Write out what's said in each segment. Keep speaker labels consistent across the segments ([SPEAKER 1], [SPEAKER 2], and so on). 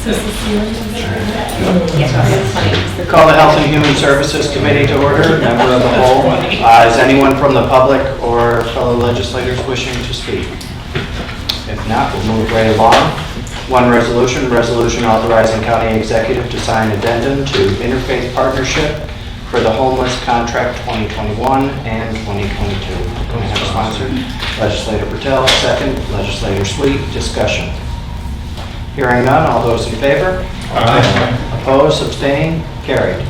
[SPEAKER 1] Call the Health and Human Services Committee to order, member of the whole. Is anyone from the public or fellow legislators wishing to speak? If not, we'll move right along. One resolution authorizing county executive to sign addendum to interfaith partnership for the homeless contract 2021 and 2022. Can we have a sponsor? Legislator Patel, second. Legislator Sweet, discussion. Hearing none, all those in favor? Aye. Opposed, abstained, carried.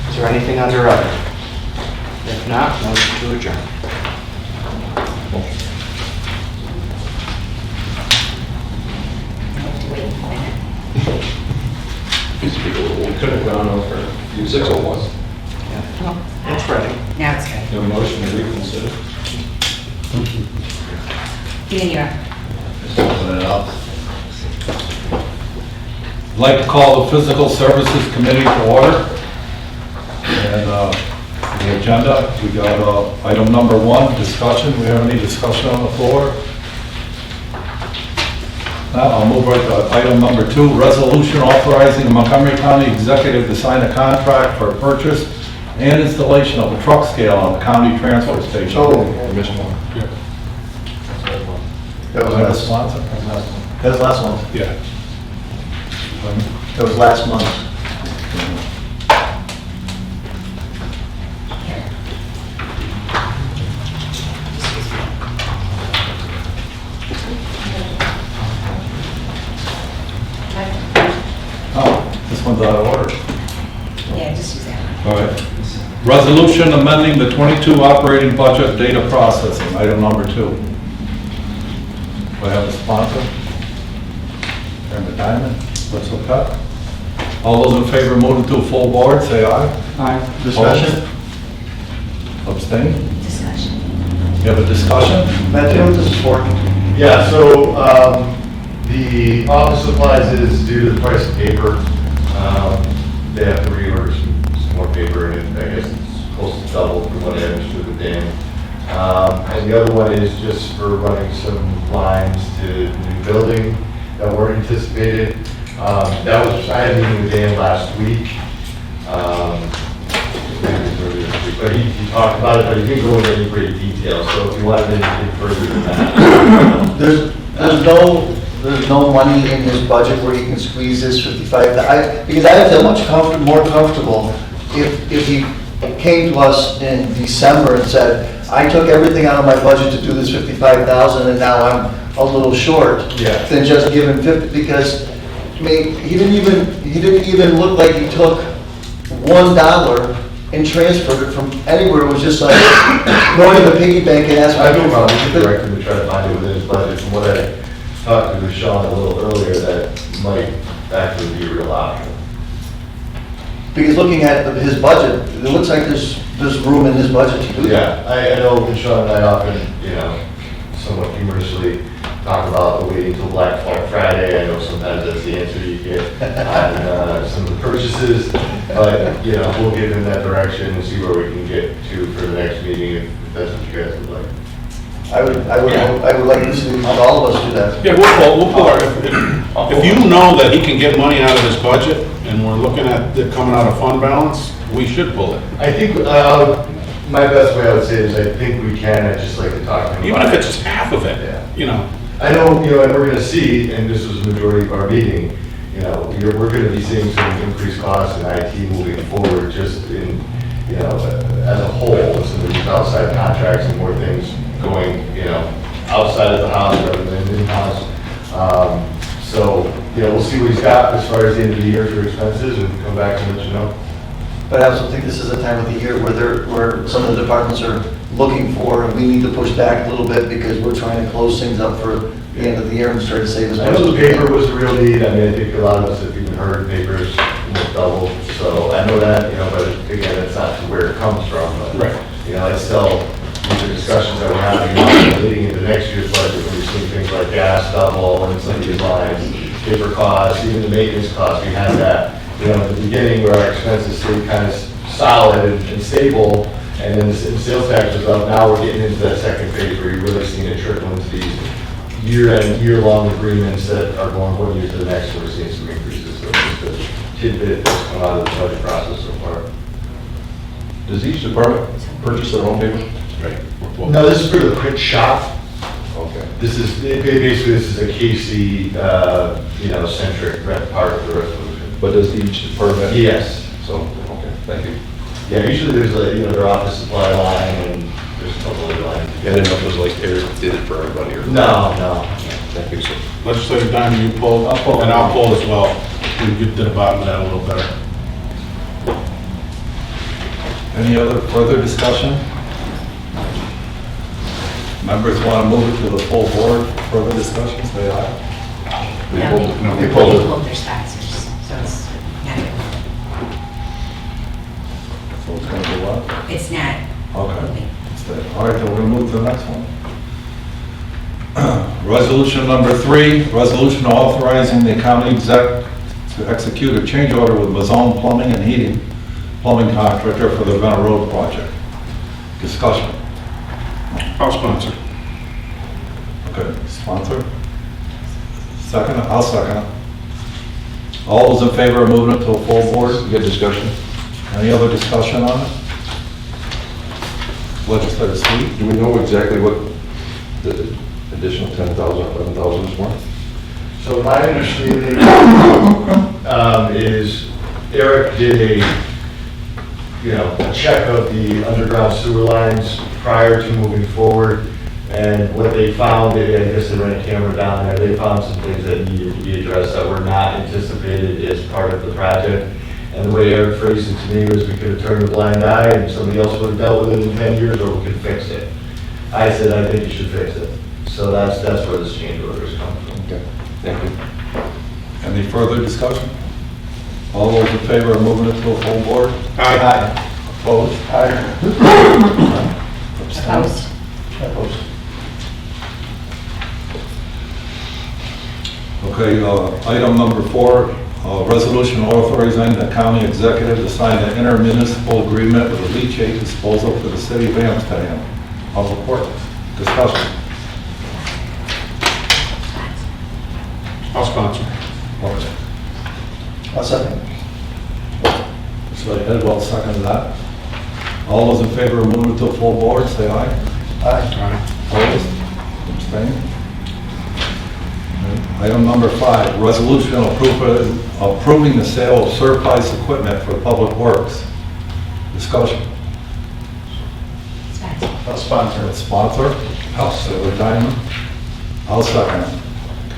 [SPEAKER 1] Is there anything under other? If not, motion to adjourn.
[SPEAKER 2] We could have gone over 601.
[SPEAKER 1] Yeah. It's ready.
[SPEAKER 3] Now it's good.
[SPEAKER 2] No motion to reconsider.
[SPEAKER 3] Even you're up.
[SPEAKER 4] Just open it up. I'd like to call the Physical Services Committee to order. And the agenda, we got item number 1, discussion. We have any discussion on the floor? Now I'll move right to item number 2, resolution authorizing the Montgomery County Executive to sign a contract for purchase and installation of a truck scale on the county transfer station.
[SPEAKER 2] Mission 1. Yeah.
[SPEAKER 4] That was a sponsor.
[SPEAKER 5] That was last month.
[SPEAKER 2] Yeah.
[SPEAKER 5] That was last month.
[SPEAKER 4] Oh, this one's out of order.
[SPEAKER 3] Yeah, just use that
[SPEAKER 4] All right. Resolution amending the 22 operating budget data processing, item number 2. Do I have a sponsor? Chairman Diamond, let's look up. All those in favor moving to a full board, say aye.
[SPEAKER 1] Aye.
[SPEAKER 5] Discussion?
[SPEAKER 4] Abstain?
[SPEAKER 3] discussion.
[SPEAKER 4] You have a discussion?
[SPEAKER 5] Matt, do you know what this is for?
[SPEAKER 6] Yeah, so the office supplies is due to the price of paper. They have to reorder some more paper, and I guess it's close to double from what I understood with Dan. And the other one is just for running some lines to the new building that weren't anticipated. That was, I had a meeting with Dan last week. But he talked about it, but he didn't go into any great detail, so if you wanted anything further than that.
[SPEAKER 5] There's no money in his budget where he can squeeze this 55, because I would feel much more comfortable if he came to us in December and said, I took everything out of my budget to do this 55,000 and now I'm a little short.
[SPEAKER 6] Yeah.
[SPEAKER 5] Than just giving 50, because, I mean, he didn't even look like he took $1 and transferred it from anywhere. It was just like going to the piggy bank and asking.
[SPEAKER 6] I don't know, we could direct him to try to find it within his budget. From what I talked to Sean a little earlier, that might actually be a real option.
[SPEAKER 5] Because looking at his budget, it looks like there's room in his budget to do that.
[SPEAKER 6] Yeah, I know Sean and I often, somewhat humorously talk about waiting till Black Friday. I know sometimes that's the answer you get on some of the purchases, but, we'll give him that direction and see where we can get to for the next meeting if that's what you guys would like.
[SPEAKER 5] I would like to see all of us do that.
[SPEAKER 2] Yeah, we'll pull our, if you know that he can get money out of his budget, and we're looking at it coming out of fund balance, we should pull it.
[SPEAKER 6] I think, my best way I would say is I think we can, I'd just like to talk to him
[SPEAKER 2] Even
[SPEAKER 6] about
[SPEAKER 2] if
[SPEAKER 6] it.
[SPEAKER 2] it's just half of it,
[SPEAKER 6] I know, and we're gonna see, and this was the majority of our meeting, we're gonna be seeing some increased costs in IT moving forward, just in, as a whole, with some of these outside contracts and more things going, outside of the house rather than in-house. So, we'll see what he's got as far as the end of the year for expenses and come back and let you know.
[SPEAKER 5] But I also think this is a time of the year where some of the departments are looking for, and we need to push back a little bit because we're trying to close things up for the end of the year and try to save as
[SPEAKER 6] I
[SPEAKER 5] much
[SPEAKER 6] know
[SPEAKER 5] as
[SPEAKER 6] the
[SPEAKER 5] we
[SPEAKER 6] paper
[SPEAKER 5] can.
[SPEAKER 6] was a real need. I mean, I think a lot of us have even heard papers almost doubled. So I know that, but again, that's not where it comes from. But,
[SPEAKER 2] Right.
[SPEAKER 6] It's still, these are discussions that we're having leading into next year's budget. When we're seeing things like gas double and some of these lines, paper costs, even the maintenance costs. We had that, at the beginning where our expenses stayed kind of solid and stable, and then the sales tax was up. Now we're getting into that second phase where you're really seeing it trickle into these year-long agreements that are going one year to the next, we're seeing some increases. So it's just a tidbit that's come out of the budget process so far.
[SPEAKER 7] Does each department purchase their own paper?
[SPEAKER 2] Right.
[SPEAKER 6] No, this is for the print shop.
[SPEAKER 7] Okay.
[SPEAKER 6] This is, basically, this is a Casey, centric part of the resolution.
[SPEAKER 7] But does each department?
[SPEAKER 6] Yes.
[SPEAKER 7] So, okay, thank you.
[SPEAKER 6] Yeah, usually there's their office supply line and there's a couple other lines.
[SPEAKER 7] Yeah, I didn't know if it was like Eric did it for everybody or.
[SPEAKER 6] No.
[SPEAKER 7] Thank you, sir.
[SPEAKER 2] Legislator Diamond, you pull,
[SPEAKER 5] I'll pull.
[SPEAKER 2] and I'll pull as well. We can get to the bottom of that a little better.
[SPEAKER 4] Any other further discussion? Members want to move it to the full board, further discussion, say aye.
[SPEAKER 7] We
[SPEAKER 3] No,
[SPEAKER 7] pulled
[SPEAKER 3] they
[SPEAKER 7] it. No,
[SPEAKER 3] they
[SPEAKER 7] we pulled it.
[SPEAKER 3] pulled their sponsors, so it's not,
[SPEAKER 4] So it's going to go up?
[SPEAKER 3] it's not
[SPEAKER 4] Okay.
[SPEAKER 3] moving.
[SPEAKER 4] Stay. All right, then we'll move to the next one. Resolution number 3, resolution authorizing the county exec to execute a change order with Mazone Plumbing and Heating, plumbing contractor for the Venner Road project. Discussion.
[SPEAKER 2] I'll sponsor.
[SPEAKER 4] Okay, sponsor? Second, I'll second it. All those in favor of moving it to a full board?
[SPEAKER 7] Good discussion.
[SPEAKER 4] Any other discussion on it? Legislator Sweet?
[SPEAKER 7] Do we know exactly what the additional 10,000, 11,000 is worth?
[SPEAKER 6] So my understanding is Eric did a check of the underground sewer lines prior to moving forward. And what they found, I guess they ran a camera down there, they found some things that needed to be addressed that were not anticipated as part of the project. And the way Eric phrased it to me was we could have turned a blind eye and somebody else would have dealt with it in 10 years, or we could fix it. I said, I think you should fix it. So that's where this change order is coming from.
[SPEAKER 7] Okay, thank you.
[SPEAKER 4] Any further discussion? All those in favor of moving it to a full board?
[SPEAKER 2] Aye.
[SPEAKER 4] Opposed?
[SPEAKER 3] Opposed?
[SPEAKER 5] Opposed.
[SPEAKER 4] Okay, item number 4, resolution authorizing the county executive to sign an intermunicipal agreement with the leachate disposal for the city of Amsterdam. Public Works. Discussion.
[SPEAKER 2] I'll sponsor.
[SPEAKER 4] Okay.
[SPEAKER 5] I'll second.
[SPEAKER 4] So Edwell seconded that. All those in favor of moving to a full board, say aye.
[SPEAKER 5] Aye.
[SPEAKER 2] Aye.
[SPEAKER 4] Opposed? Abstained? Item number 5, resolution approving the sale of surplus equipment for public works. Discussion.
[SPEAKER 3] Sponsor.
[SPEAKER 5] I'll sponsor.
[SPEAKER 4] Sponsor? Legislator Diamond. I'll second it.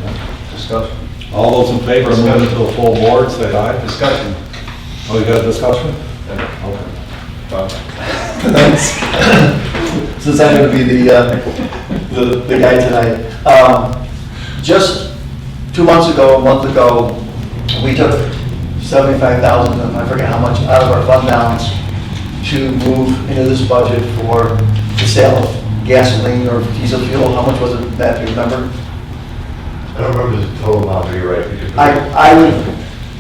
[SPEAKER 4] Okay.
[SPEAKER 5] Discussion.
[SPEAKER 4] All those in favor of moving to a full board, say aye.
[SPEAKER 5] Discussion.
[SPEAKER 4] Oh, you got a discussion? Okay.
[SPEAKER 5] Thanks. Since I'm going to be the guy tonight. Just 2 months ago, a month ago, we took $75,000, I forget how much, out of our fund balance to move into this budget for the sale of gasoline or diesel fuel. How much was it, Matt, do you remember?
[SPEAKER 6] I don't remember the total amount, but you're right. We could-
[SPEAKER 5] I would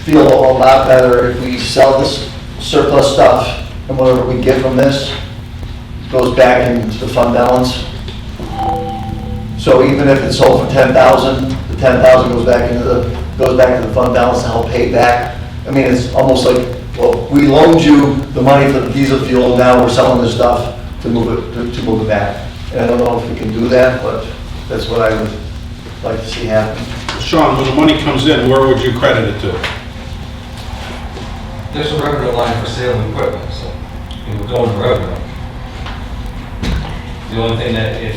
[SPEAKER 5] feel a lot better if we sell this surplus stuff and whatever we get from this goes back into the fund balance. So even if it's sold for 10,000, the 10,000 goes back into the fund balance to help pay back. I mean, it's almost like, well, we loaned you the money for the diesel fuel, now we're selling this stuff to move it back. And I don't know if we can do that, but that's what I would like to see happen.
[SPEAKER 2] Sean, when the money comes in, where would you credit it to?
[SPEAKER 8] There's a revenue line for sale of equipment, so it would go into revenue. The only thing that if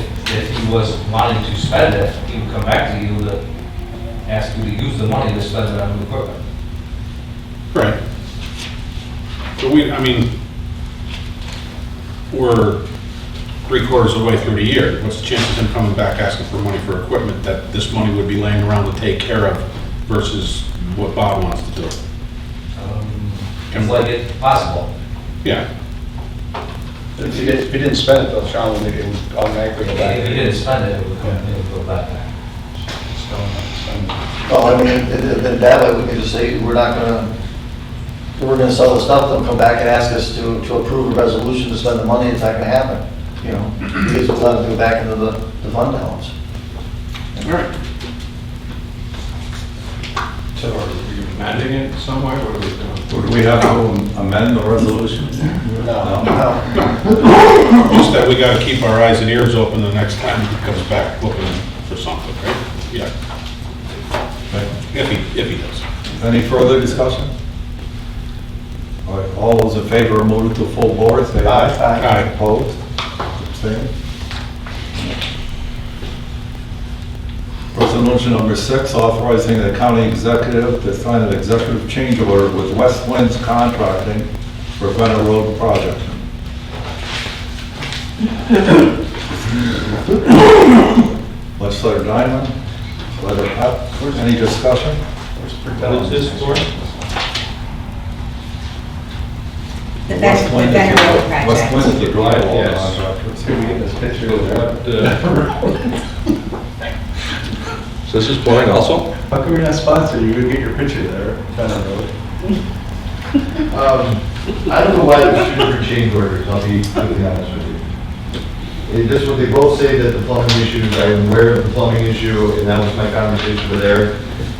[SPEAKER 8] he was wanting to spend it, he would come back to you to ask you to use the money to spend it on new equipment.
[SPEAKER 2] Right. So we're 3/4 of the way through the year. What's the chances of him coming back asking for money for equipment that this money would be laying around to take care of versus what Bob wants to do?
[SPEAKER 8] It's like it's possible.
[SPEAKER 2] Yeah.
[SPEAKER 9] If you didn't spend it, though, Sean, it would automatically go back.
[SPEAKER 8] If he didn't spend it, it would go back.
[SPEAKER 5] Well, I mean, then that way we can just say, we're gonna sell the stuff, they'll come back and ask us to approve a resolution to spend the money, it's not gonna happen, you know, because we'll have to go back into the fund balance.
[SPEAKER 2] All right.
[SPEAKER 9] somewhere, what are we doing?
[SPEAKER 4] Do we have to amend the resolution?
[SPEAKER 9] No.
[SPEAKER 2] Just that we gotta keep our eyes and ears open the next time he comes back looking for something, right? Yeah. If he does.
[SPEAKER 4] Any further discussion? All right, all those in favor of moving to full board, say aye.
[SPEAKER 2] Aye.
[SPEAKER 4] Opposed? Abstained? Resolution number 6, authorizing the county executive to sign an executive change order with West Winds Contracting for Glenna Road project. Legislator Diamond, Legislator Pep, any discussion?
[SPEAKER 2] What is this for?
[SPEAKER 3] The better road
[SPEAKER 4] West
[SPEAKER 3] project.
[SPEAKER 4] Winds is the drywall
[SPEAKER 9] Yes.
[SPEAKER 4] contractor.
[SPEAKER 9] Can we get this picture of that?
[SPEAKER 7] So this is pouring also?
[SPEAKER 5] How come you're not sponsored? You would get your picture there.
[SPEAKER 6] I don't know why there's two different change orders, I'll be completely honest with you. They both say that the plumbing issues, I am aware of the plumbing issue, and that was my conversation with Eric.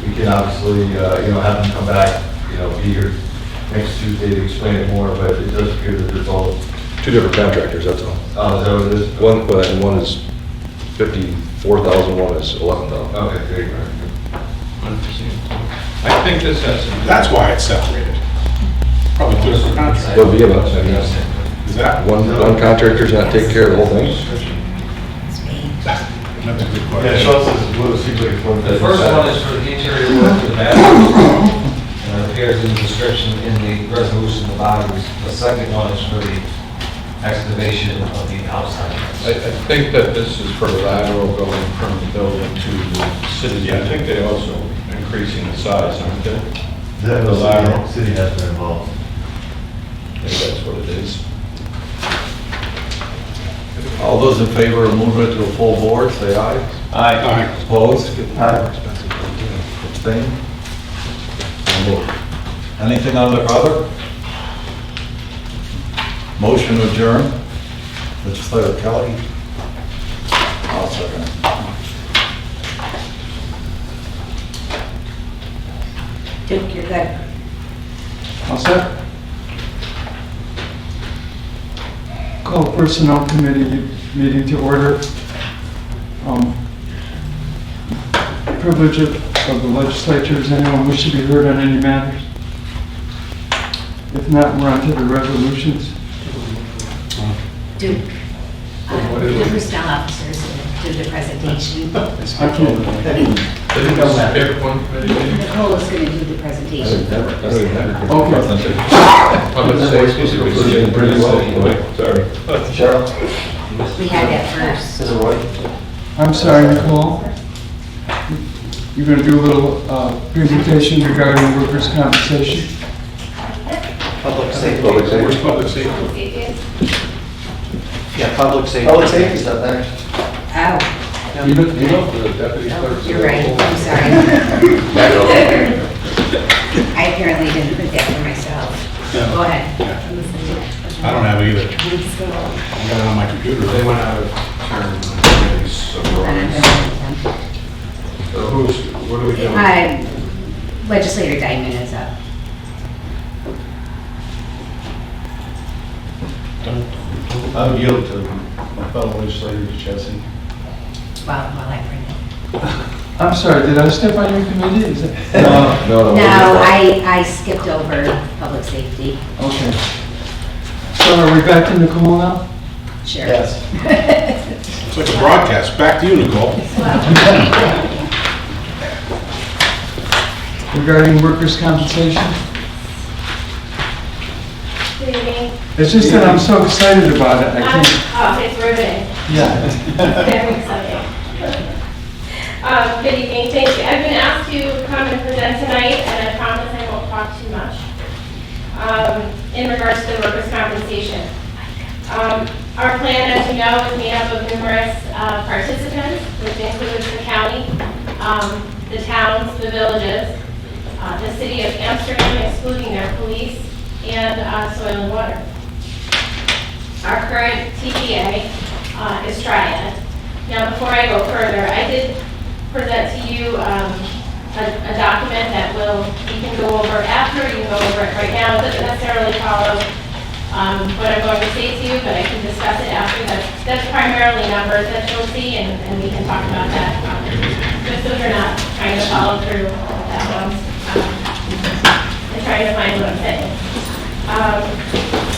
[SPEAKER 6] We can obviously, have them come back, be here next Tuesday to explain it more, but it does appear that it's all,
[SPEAKER 7] Two different contractors, that's all.
[SPEAKER 6] oh, is that what it is?
[SPEAKER 7] One is 54,000, one is 11,000.
[SPEAKER 6] Okay, there you go.
[SPEAKER 9] I think this has some.
[SPEAKER 2] That's why it's separated. Probably two different contracts.
[SPEAKER 7] There'll be about,
[SPEAKER 2] Is that?
[SPEAKER 7] one contractor's not taking care of the whole thing?
[SPEAKER 3] It's me.
[SPEAKER 2] That's a good
[SPEAKER 6] Yeah,
[SPEAKER 2] question.
[SPEAKER 6] Sean says, well, it seems like it's one.
[SPEAKER 8] The first one is for the interior work of the bathroom, and it appears in the description in the resolution of the bodies. The second one is for the excavation of the outside.
[SPEAKER 9] I think that this is for lateral going from the building to the city. I think they also increasing the size, aren't they?
[SPEAKER 6] The
[SPEAKER 9] The lateral.
[SPEAKER 6] city has been involved.
[SPEAKER 9] Maybe that's what it is.
[SPEAKER 4] All those in favor of moving it to a full board, say aye.
[SPEAKER 2] Aye.
[SPEAKER 4] Opposed? Abstained? So moved. Anything on the other? Motion to adjourn. Legislator Kelly. I'll second it.
[SPEAKER 3] Duke, you're good.
[SPEAKER 10] All set? Call Personnel Committee meeting to order. Privilege of the legislature, does anyone wish to be heard on any matters? If not, we're on to the resolutions.
[SPEAKER 3] Duke, the personnel officers do the presentation.
[SPEAKER 10] I can't.
[SPEAKER 3] Nicole is going to do the presentation.
[SPEAKER 10] Okay.
[SPEAKER 9] Public safety.
[SPEAKER 7] Pretty well. Sorry.
[SPEAKER 5] Cheryl,
[SPEAKER 3] We had that first.
[SPEAKER 5] is it Roy?
[SPEAKER 10] I'm sorry, Nicole. You're going to do a little presentation regarding workers' compensation.
[SPEAKER 1] Public safety.
[SPEAKER 2] Where's public safety?
[SPEAKER 1] Yeah, public safety.
[SPEAKER 5] Public safety's up next.
[SPEAKER 3] Oh,
[SPEAKER 9] You know, the deputy clerk.
[SPEAKER 3] you're right, I'm sorry. I apparently didn't put that for myself. Go ahead.
[SPEAKER 2] I don't have it either. I got it on my computer.
[SPEAKER 9] They went out of turn on committees, so what are we doing?
[SPEAKER 3] Legislator Diamond is up.
[SPEAKER 9] I would yield to my fellow legislator, Jesse.
[SPEAKER 3] While I bring it.
[SPEAKER 10] I'm sorry, did I step on your committee? Is it?
[SPEAKER 7] No.
[SPEAKER 3] No, I skipped over public safety.
[SPEAKER 10] Okay. So are we back to Nicole now?
[SPEAKER 3] Sure.
[SPEAKER 5] Yes.
[SPEAKER 2] It's like a broadcast. Back to you, Nicole.
[SPEAKER 10] Regarding workers' compensation?
[SPEAKER 11] Good evening.
[SPEAKER 10] It's just that I'm so excited about it, I can't.
[SPEAKER 11] Oh, it's riveting.
[SPEAKER 10] Yeah.
[SPEAKER 11] Very exciting. Good evening, thank you. I've been asked to come and present tonight, and I promise I won't talk too much in regards to the workers' compensation. Our plan, as you know, is made up of numerous participants, which includes the county, the towns, the villages, the city of Amsterdam, excluding their police, and soil and water. Our current TPA is Triad. Now, before I go further, I did present to you a a document that you can go over after, you can go over it right now. It doesn't necessarily follow what I'm going to say to you, but I can discuss it after. That's primarily numbers that you'll see, and we can talk about that. Just so you're not trying to follow through that one and trying to find what I'm saying.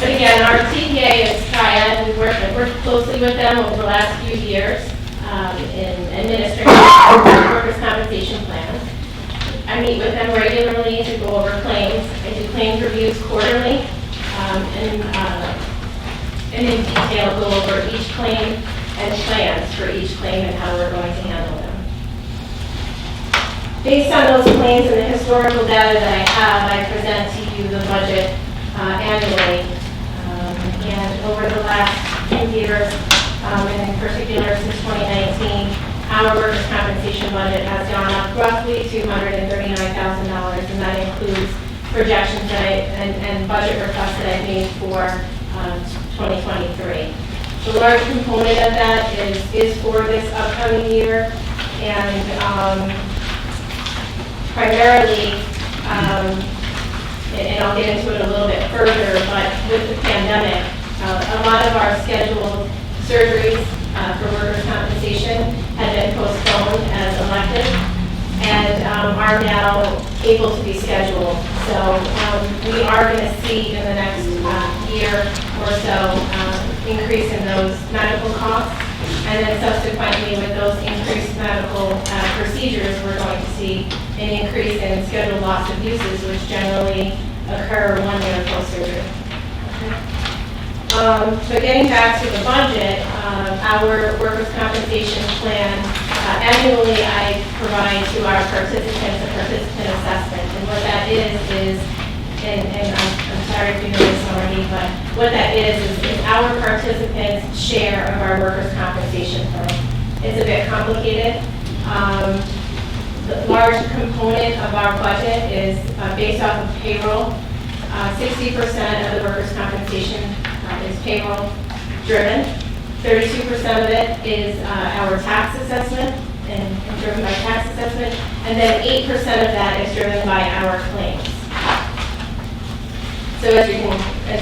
[SPEAKER 11] But again, our TPA is Triad. We've worked closely with them over the last few years in administering workers' compensation plans. I meet with them regularly to go over claims. I do claims reviews quarterly, and in detail go over each claim and plans for each claim and how we're going to handle them. Based on those claims and the historical data that I have, I present to you the budget annually. And over the last few years, and in particular since 2019, our workers' compensation budget has gone up roughly $239,000, and that includes projections and budget requests that I made for 2023. The large component of that is for this upcoming year, and primarily, and I'll get into it a little bit further, but with the pandemic, a lot of our scheduled surgeries for workers' compensation had been postponed as elective and are now able to be scheduled. So we are going to see in the next year or so increase in those medical costs, and then subsequently with those increased medical procedures, we're going to see an increase in scheduled loss of uses, which generally occur 1 year post-surgery. So getting back to the budget, our workers' compensation plan, annually I provide to our participants a participant assessment. And what that is and I'm sorry if you know this already, but what that is our participants' share of our workers' compensation plan. It's a bit complicated. The large component of our budget is based off of payroll. 60% of the workers' compensation is payroll driven. 32% of it is our tax assessment and driven by tax assessment. And then 8% of that is driven by our claims. So as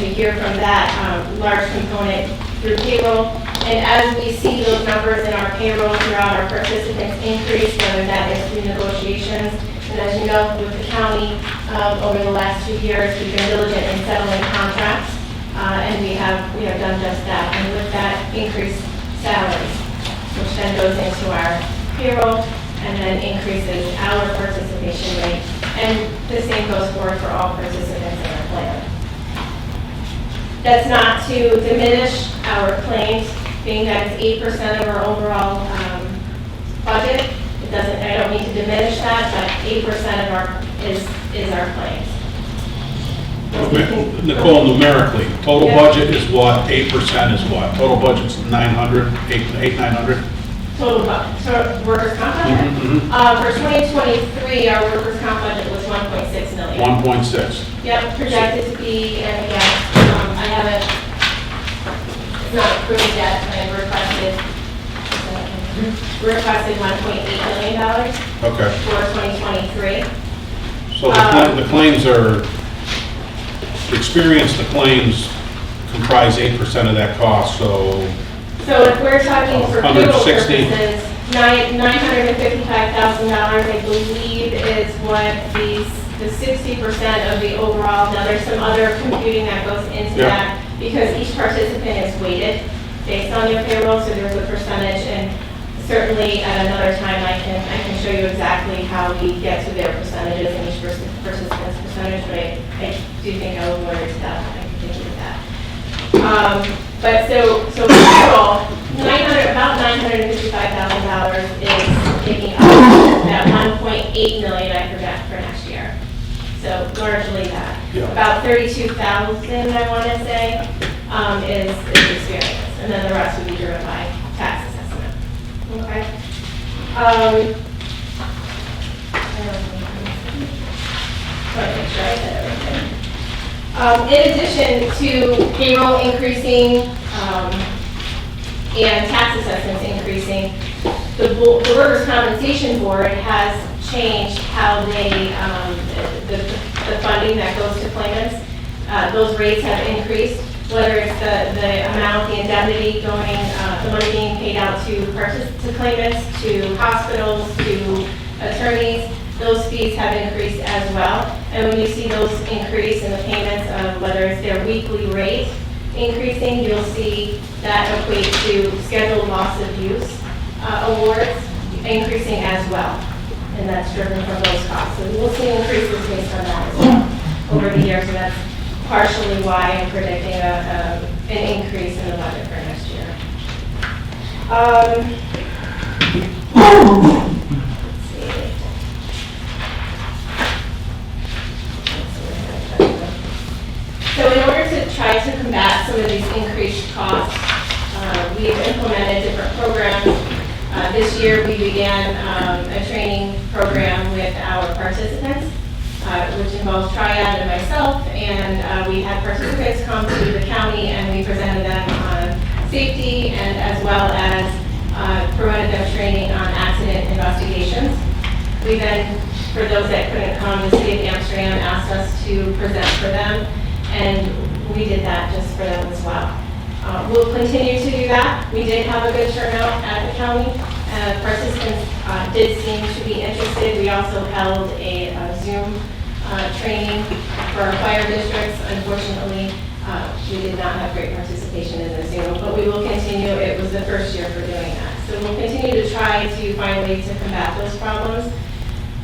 [SPEAKER 11] you hear from that, large component through payroll. And as we see those numbers in our payroll throughout our participants increase, whether that is through negotiations, and as you know, with the county, over the last 2 years, we've been diligent in settling contracts, and we have done just that. And with that, increased salaries, which then goes into our payroll and then increases our participation rate. And the same goes forward for all participants in our plan. That's not to diminish our claims, being that it's 8% of our overall budget. I don't need to diminish that, but 8% of our is our claims.
[SPEAKER 2] Nicole, numerically, total budget is what? 8% is what? Total budget's 900, 900?
[SPEAKER 11] Total budget, so workers' comp budget? For 2023, our workers' comp budget was 1.6 million.
[SPEAKER 2] 1.6.
[SPEAKER 11] Yep, projected to be, and again, I haven't, it's not approved yet, but I requested $1.8 million
[SPEAKER 2] Okay.
[SPEAKER 11] for 2023.
[SPEAKER 2] So the claims are, the claims comprise 8% of that cost, so
[SPEAKER 11] So if we're talking for payroll
[SPEAKER 2] 160.
[SPEAKER 11] purposes, $955,000, I believe, is what the 60% of the overall. Now, there's some other computing that goes into that because each participant is weighted based on their payroll, so there's a percentage. And certainly at another time, I can show you exactly how we get to their percentages and each participant's percentage. But I do think I will go into that. I can think of that. But so payroll, about $955,000 is taking up that $1.8 million I project for next year. So largely that.
[SPEAKER 2] Yeah.
[SPEAKER 11] About $32,000, I want to say, is experience, and then the rest would be driven by tax assessment. Okay. In addition to payroll increasing and tax assessments increasing, the workers' compensation board has changed how they, the funding that goes to claimants. Those rates have increased, whether it's the amount, the indemnity going, the money being paid out to claimants, to hospitals, to attorneys. Those fees have increased as well. And when you see those increase in the payments of whether it's their weekly rate increasing, you'll see that equate to scheduled loss of use awards increasing as well. And that's driven from those costs. So we'll see increases based on that as well over the years. So that's partially why I'm predicting an increase in the budget for next year. Let's see. So in order to try to combat some of these increased costs, we've implemented different programs. This year we began a training program with our participants, which involves Triad and myself, and we had participants come to the county and we presented them on safety and as well as provided them training on accident investigations. We then, for those that couldn't come, the city of Amsterdam asked us to present for them, and we did that just for them as well. We'll continue to do that. We did have a good turnout at the county. Participants did seem to be interested. We also held a Zoom training for our fire districts. Unfortunately, we did not have great participation in the Zoom, but we will continue. It was the first year for doing that. So we'll continue to try to find ways to combat those problems.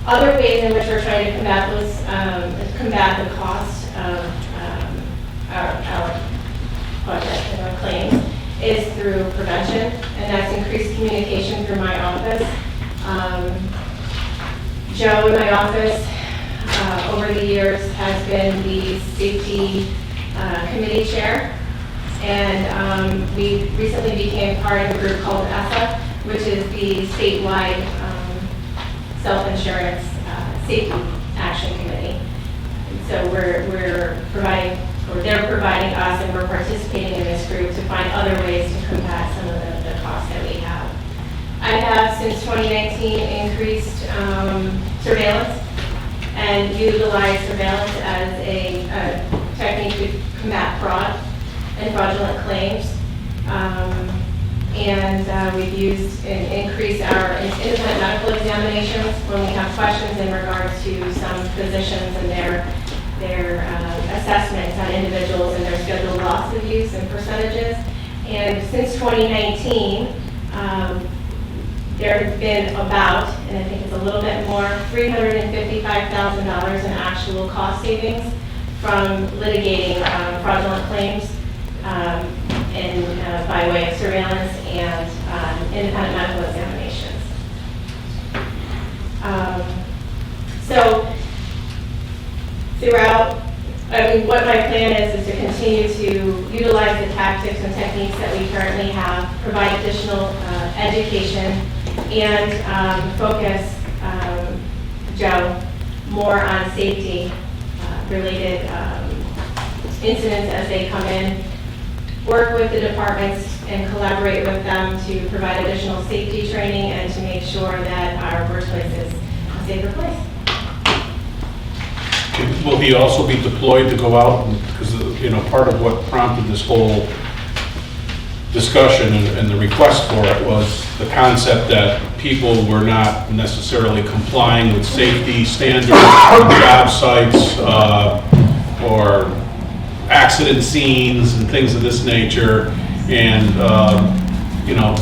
[SPEAKER 11] Other ways in which we're trying to combat those, combat the cost of our budget and our claims is through prevention, and that's increased communication through my office. Joe in my office over the years has been the safety committee chair, and we recently became part of a group called ESSA, which is the statewide self-insurance safety action committee. And so we're providing, or they're providing us, and we're participating in this group to find other ways to combat some of the costs that we have. I have, since 2019, increased surveillance and utilized surveillance as a technique to combat fraud and fraudulent claims. We've used and increased our independent medical examinations when we have questions in regards to some physicians and their assessments on individuals and their scheduled loss of use and percentages. And since 2019, there have been about, and I think it's a little bit more, $355,000 in actual cost savings from litigating fraudulent claims by way of surveillance and independent medical examinations. So throughout, what my plan is to continue to utilize the tactics and techniques that we currently have, provide additional education, and focus Joe more on safety related incidents as they come in, work with the departments and collaborate with them to provide additional safety training and to make sure that our workplace is a safer place.
[SPEAKER 2] Will he also be deployed to go out? Because, part of what prompted this whole discussion and the request for it was the concept that people were not necessarily complying with safety standards on job sites or accident scenes and things of this nature. And,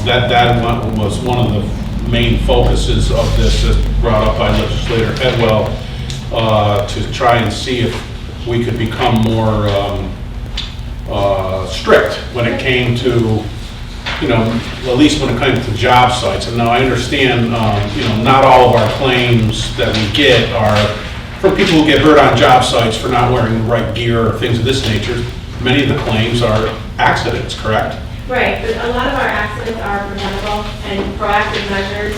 [SPEAKER 2] that was one of the main focuses of this, as brought up by Legislator Edwell, to try and see if we could become more strict when it came to, at least when it came to job sites. And now I understand, not all of our claims that we get are from people who get hurt on job sites for not wearing the right gear or things of this nature. Many of the claims are accidents, correct?
[SPEAKER 11] Right, but a lot of our accidents are preventable and proactive measures.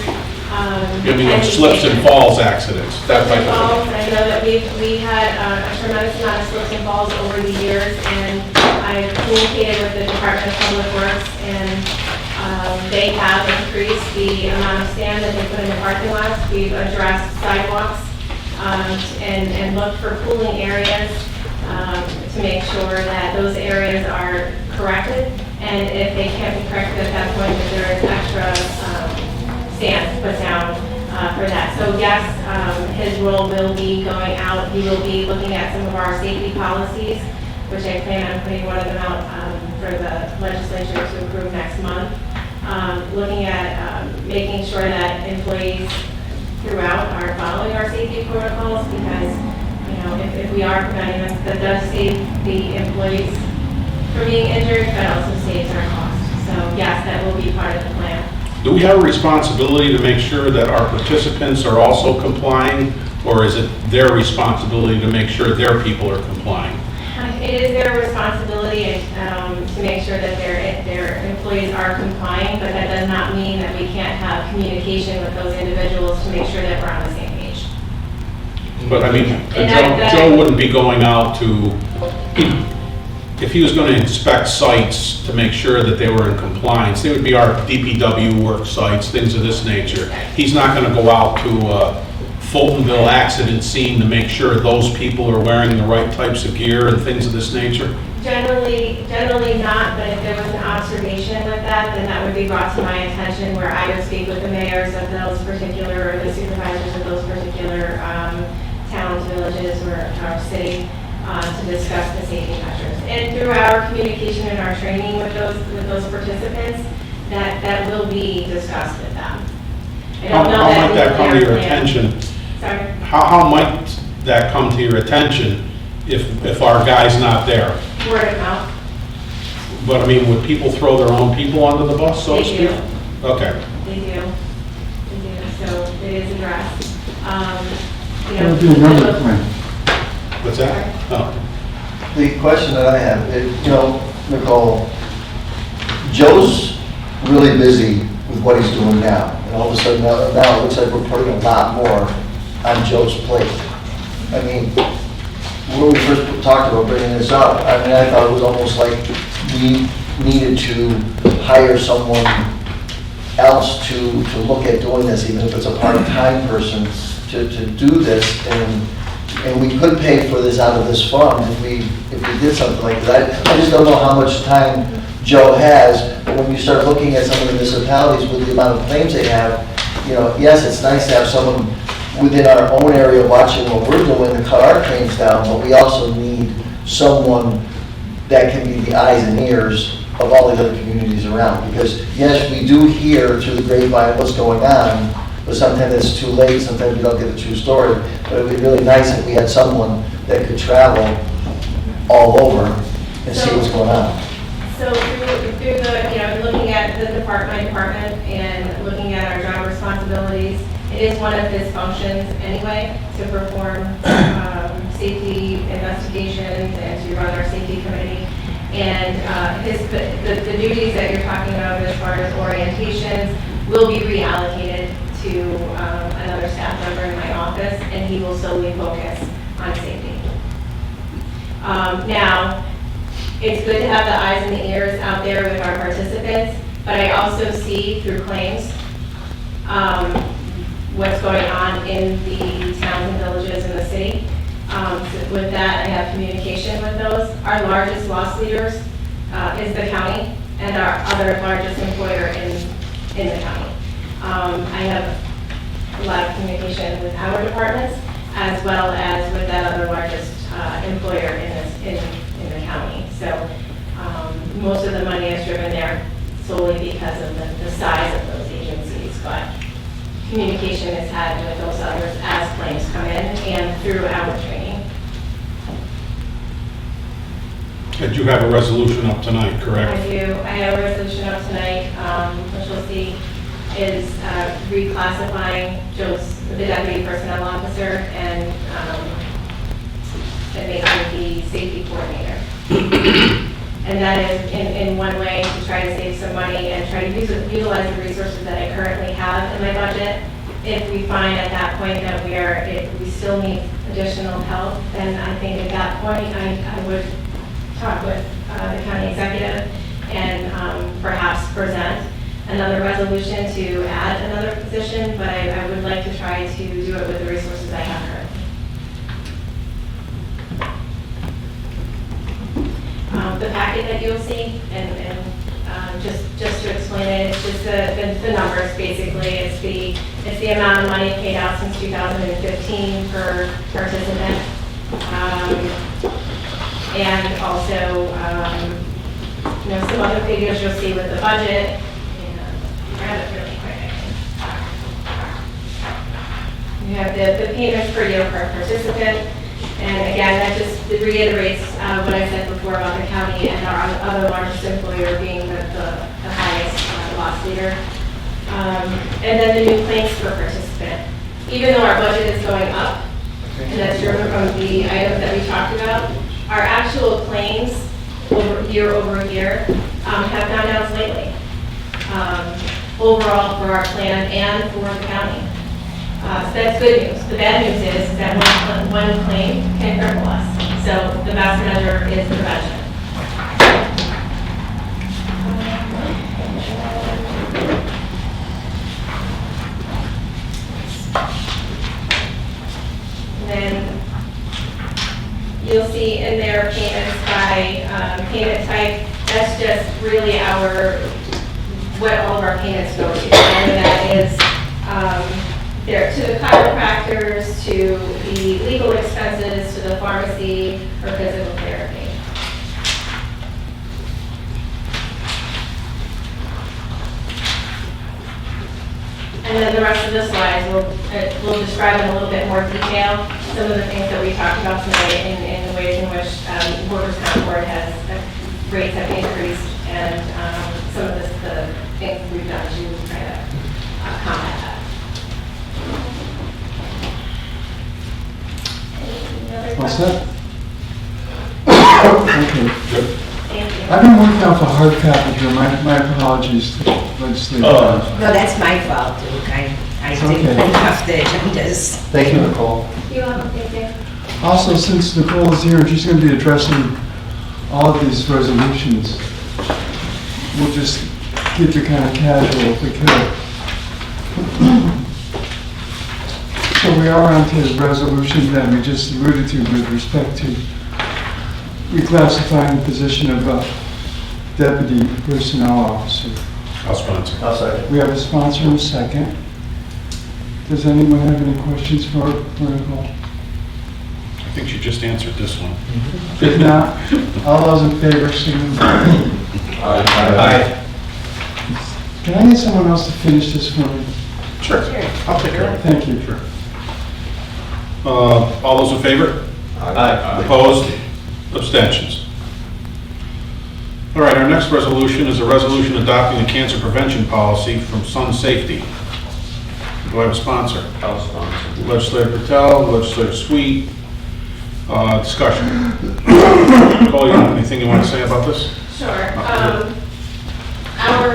[SPEAKER 2] Like slips and falls accidents, that type of
[SPEAKER 11] Falls,
[SPEAKER 2] thing.
[SPEAKER 11] I know that we had a tremendous amount of slips and falls over the years, and I've communicated with the Department of Public Works and They have increased the amount of sand that they put in the parking lots. We've addressed sidewalks and looked for pooling areas to make sure that those areas are corrected. And if they can't be corrected at that point, that there is extra sand put down for that. So yes, his role will be going out. He will be looking at some of our safety policies, which I plan on putting one of them out for the legislature to approve next month. Looking at making sure that employees throughout are following our safety protocols, because, you know, if we are preventing them, that does save the employees from being injured, but also saves our costs. So yes, that will be part of the plan.
[SPEAKER 2] Do we have a responsibility to make sure that our participants are also complying, or is it their responsibility to make sure their people are complying?
[SPEAKER 11] It is their responsibility to make sure that their employees are complying, but that does not mean that we can't have communication with those individuals to make sure that we're on the same page.
[SPEAKER 2] But I mean,
[SPEAKER 11] And
[SPEAKER 2] Joe wouldn't be going out to, if he was going to inspect sites to make sure that they were in compliance, they would be our DPW work sites, things of this nature. He's not going to go out to Fultonville accident scene to make sure those people are wearing the right types of gear and things of this nature?
[SPEAKER 11] Generally not, but if there was an observation with that, then that would be brought to my attention, where I would speak with the mayors of those particular, or the supervisors of those particular towns, villages, or our city, to discuss the safety measures. And through our communication and our training with those participants, that will be discussed with them. I don't know
[SPEAKER 2] How might that come to your
[SPEAKER 11] plan.
[SPEAKER 2] attention?
[SPEAKER 11] Sorry?
[SPEAKER 2] How might that come to your attention if our guy's not there?
[SPEAKER 11] Word of mouth.
[SPEAKER 2] But I mean, would people throw their own people under the bus, so to
[SPEAKER 11] They
[SPEAKER 2] speak?
[SPEAKER 11] do.
[SPEAKER 2] Okay.
[SPEAKER 11] They do. So it is addressed. You
[SPEAKER 10] That'll
[SPEAKER 11] know,
[SPEAKER 10] be another plan.
[SPEAKER 2] What's that? Oh.
[SPEAKER 5] The question that I have is, you know, Nicole, Joe's really busy with what he's doing now. And all of a sudden, now it looks like we're putting a lot more on Joe's plate. I mean, when we first talked about bringing this up, I mean, I thought it was almost like we needed to hire someone else to look at doing this, even if it's a part-time person, to do this. And we could pay for this out of this fund if we did something like that. I just don't know how much time Joe has, but when you start looking at some of the municipalities with the amount of claims they have, you know, yes, it's nice to have someone within our own area watching what we're doing to cut our claims down, but we also need someone that can be the eyes and ears of all the other communities around. Because yes, we do hear through the grapevine what's going on, but sometimes it's too late, sometimes we don't get the true story. But it would be really nice if we had someone that could travel all over and see what's going on.
[SPEAKER 11] So through the, you know, looking at the department and looking at our job responsibilities, it is one of his functions anyway, to perform safety investigations and to run our safety committee. And the duties that you're talking about as far as orientations will be reallocated to another staff member in my office, and he will solely focus on safety. Now, it's good to have the eyes and the ears out there with our participants, but I also see through claims what's going on in the towns and villages in the city. So with that, I have communication with those. Our largest loss leaders is the county, and our other largest employer in the county. I have a lot of communication with our departments, as well as with that other largest employer in the county. So most of the money is driven there solely because of the size of those agencies, but communication is had with those others as claims come in and through our training.
[SPEAKER 2] And you have a resolution up tonight, correct?
[SPEAKER 11] I do. I have a resolution up tonight, which you'll see is reclassifying the deputy personnel officer and making the safety coordinator. And that is in one way to try to save some money and try to utilize the resources that I currently have in my budget. If we find at that point that we still need additional help, then I think at that point I would talk with the county executive and perhaps present another resolution to add another position, but I would like to try to do it with the resources I have currently. The packet that you'll see, and just to explain it, it's just the numbers, basically. It's the amount of money paid out since 2015 per participant. And also, some other figures you'll see with the budget. And grab it really quick. You have the payments per year per participant. And again, that just reiterates what I said before about the county and our other largest employer being the highest loss leader. And then the new claims per participant. Even though our budget is going up, and that's driven from the items that we talked about, our actual claims year over year have gone down slightly. Overall for our plan and for the county. So that's good news. The bad news is that one claim can cripple us. So the best measure is prevention. And then you'll see in there payments by payment type. That's just really what all of our payments go to. And that is to the chiropractors, to the legal expenses, to the pharmacy, or physical therapy. And then the rest of the slides will describe in a little bit more detail some of the things that we talked about tonight in the ways in which workers' comp board rates have increased, and some of the things we've done to try to combat that.
[SPEAKER 10] All set? Okay.
[SPEAKER 11] Thank you.
[SPEAKER 10] I've been working off a hard copy here. My apologies to legislative.
[SPEAKER 3] No, that's my fault, Luke. I
[SPEAKER 10] It's
[SPEAKER 3] didn't
[SPEAKER 10] okay.
[SPEAKER 3] print off the agendas.
[SPEAKER 5] Thank you, Nicole.
[SPEAKER 11] You're welcome. Thank you.
[SPEAKER 10] Also, since Nicole is here, she's going to be addressing all of these resolutions. We'll just keep it kind of casual if we could. So we are on to the resolution that we just alluded to with respect to reclassifying the position of deputy personnel officer.
[SPEAKER 2] I'll sponsor.
[SPEAKER 5] I'll second.
[SPEAKER 10] We have a sponsor and a second. Does anyone have any questions for Nicole?
[SPEAKER 2] I think she just answered this one.
[SPEAKER 10] If not, all those in favor, signify.
[SPEAKER 7] Aye.
[SPEAKER 10] Can I get someone else to finish this for me?
[SPEAKER 2] Sure. I'll take care of it.
[SPEAKER 10] Thank you.
[SPEAKER 2] Sure. All those in favor?
[SPEAKER 5] Aye.
[SPEAKER 2] Opposed? Abstentions? All right, our next resolution is a resolution adopting a cancer prevention policy from Sun Safety. Do I have a sponsor?
[SPEAKER 9] I'll sponsor.
[SPEAKER 2] Legislator Patel, Legislator Sweet. Discussion. Nicole, you have anything you want to say about this?
[SPEAKER 11] Sure. Our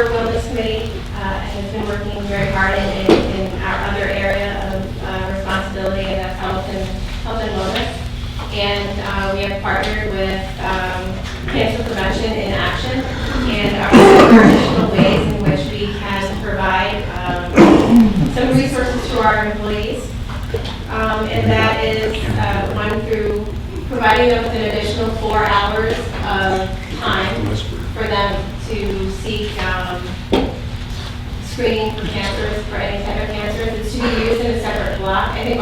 [SPEAKER 11] wellness committee has been working very hard in our other area of responsibility, and that's health and wellness. And we have partnered with Cancer Prevention in Action, and are additional ways in which we can provide some resources to our employees. And that is one through providing them with an additional 4 hours of time for them to seek screening for cancers, for any type of cancers. It's to be used in a separate block. I think,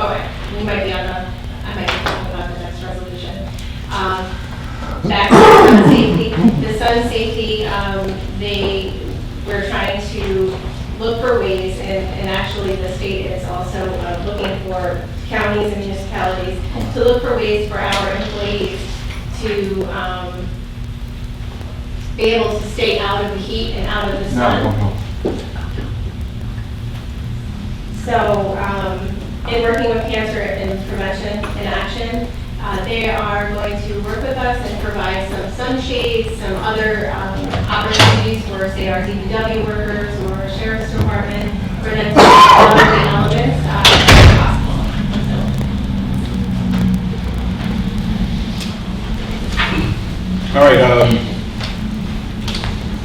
[SPEAKER 11] we might be I might be talking about the next resolution. Back to Sun Safety. The Sun Safety, we're trying to look for ways, and actually the state is also looking for counties and municipalities to look for ways for our employees to be able to stay out of the heat and out of the sun. So, in working with Cancer and Prevention in Action, they are going to work with us and provide some sunshades, some other opportunities for, say, our DPW workers or Sheriff's Department, for them to learn the elements if possible.
[SPEAKER 2] All right,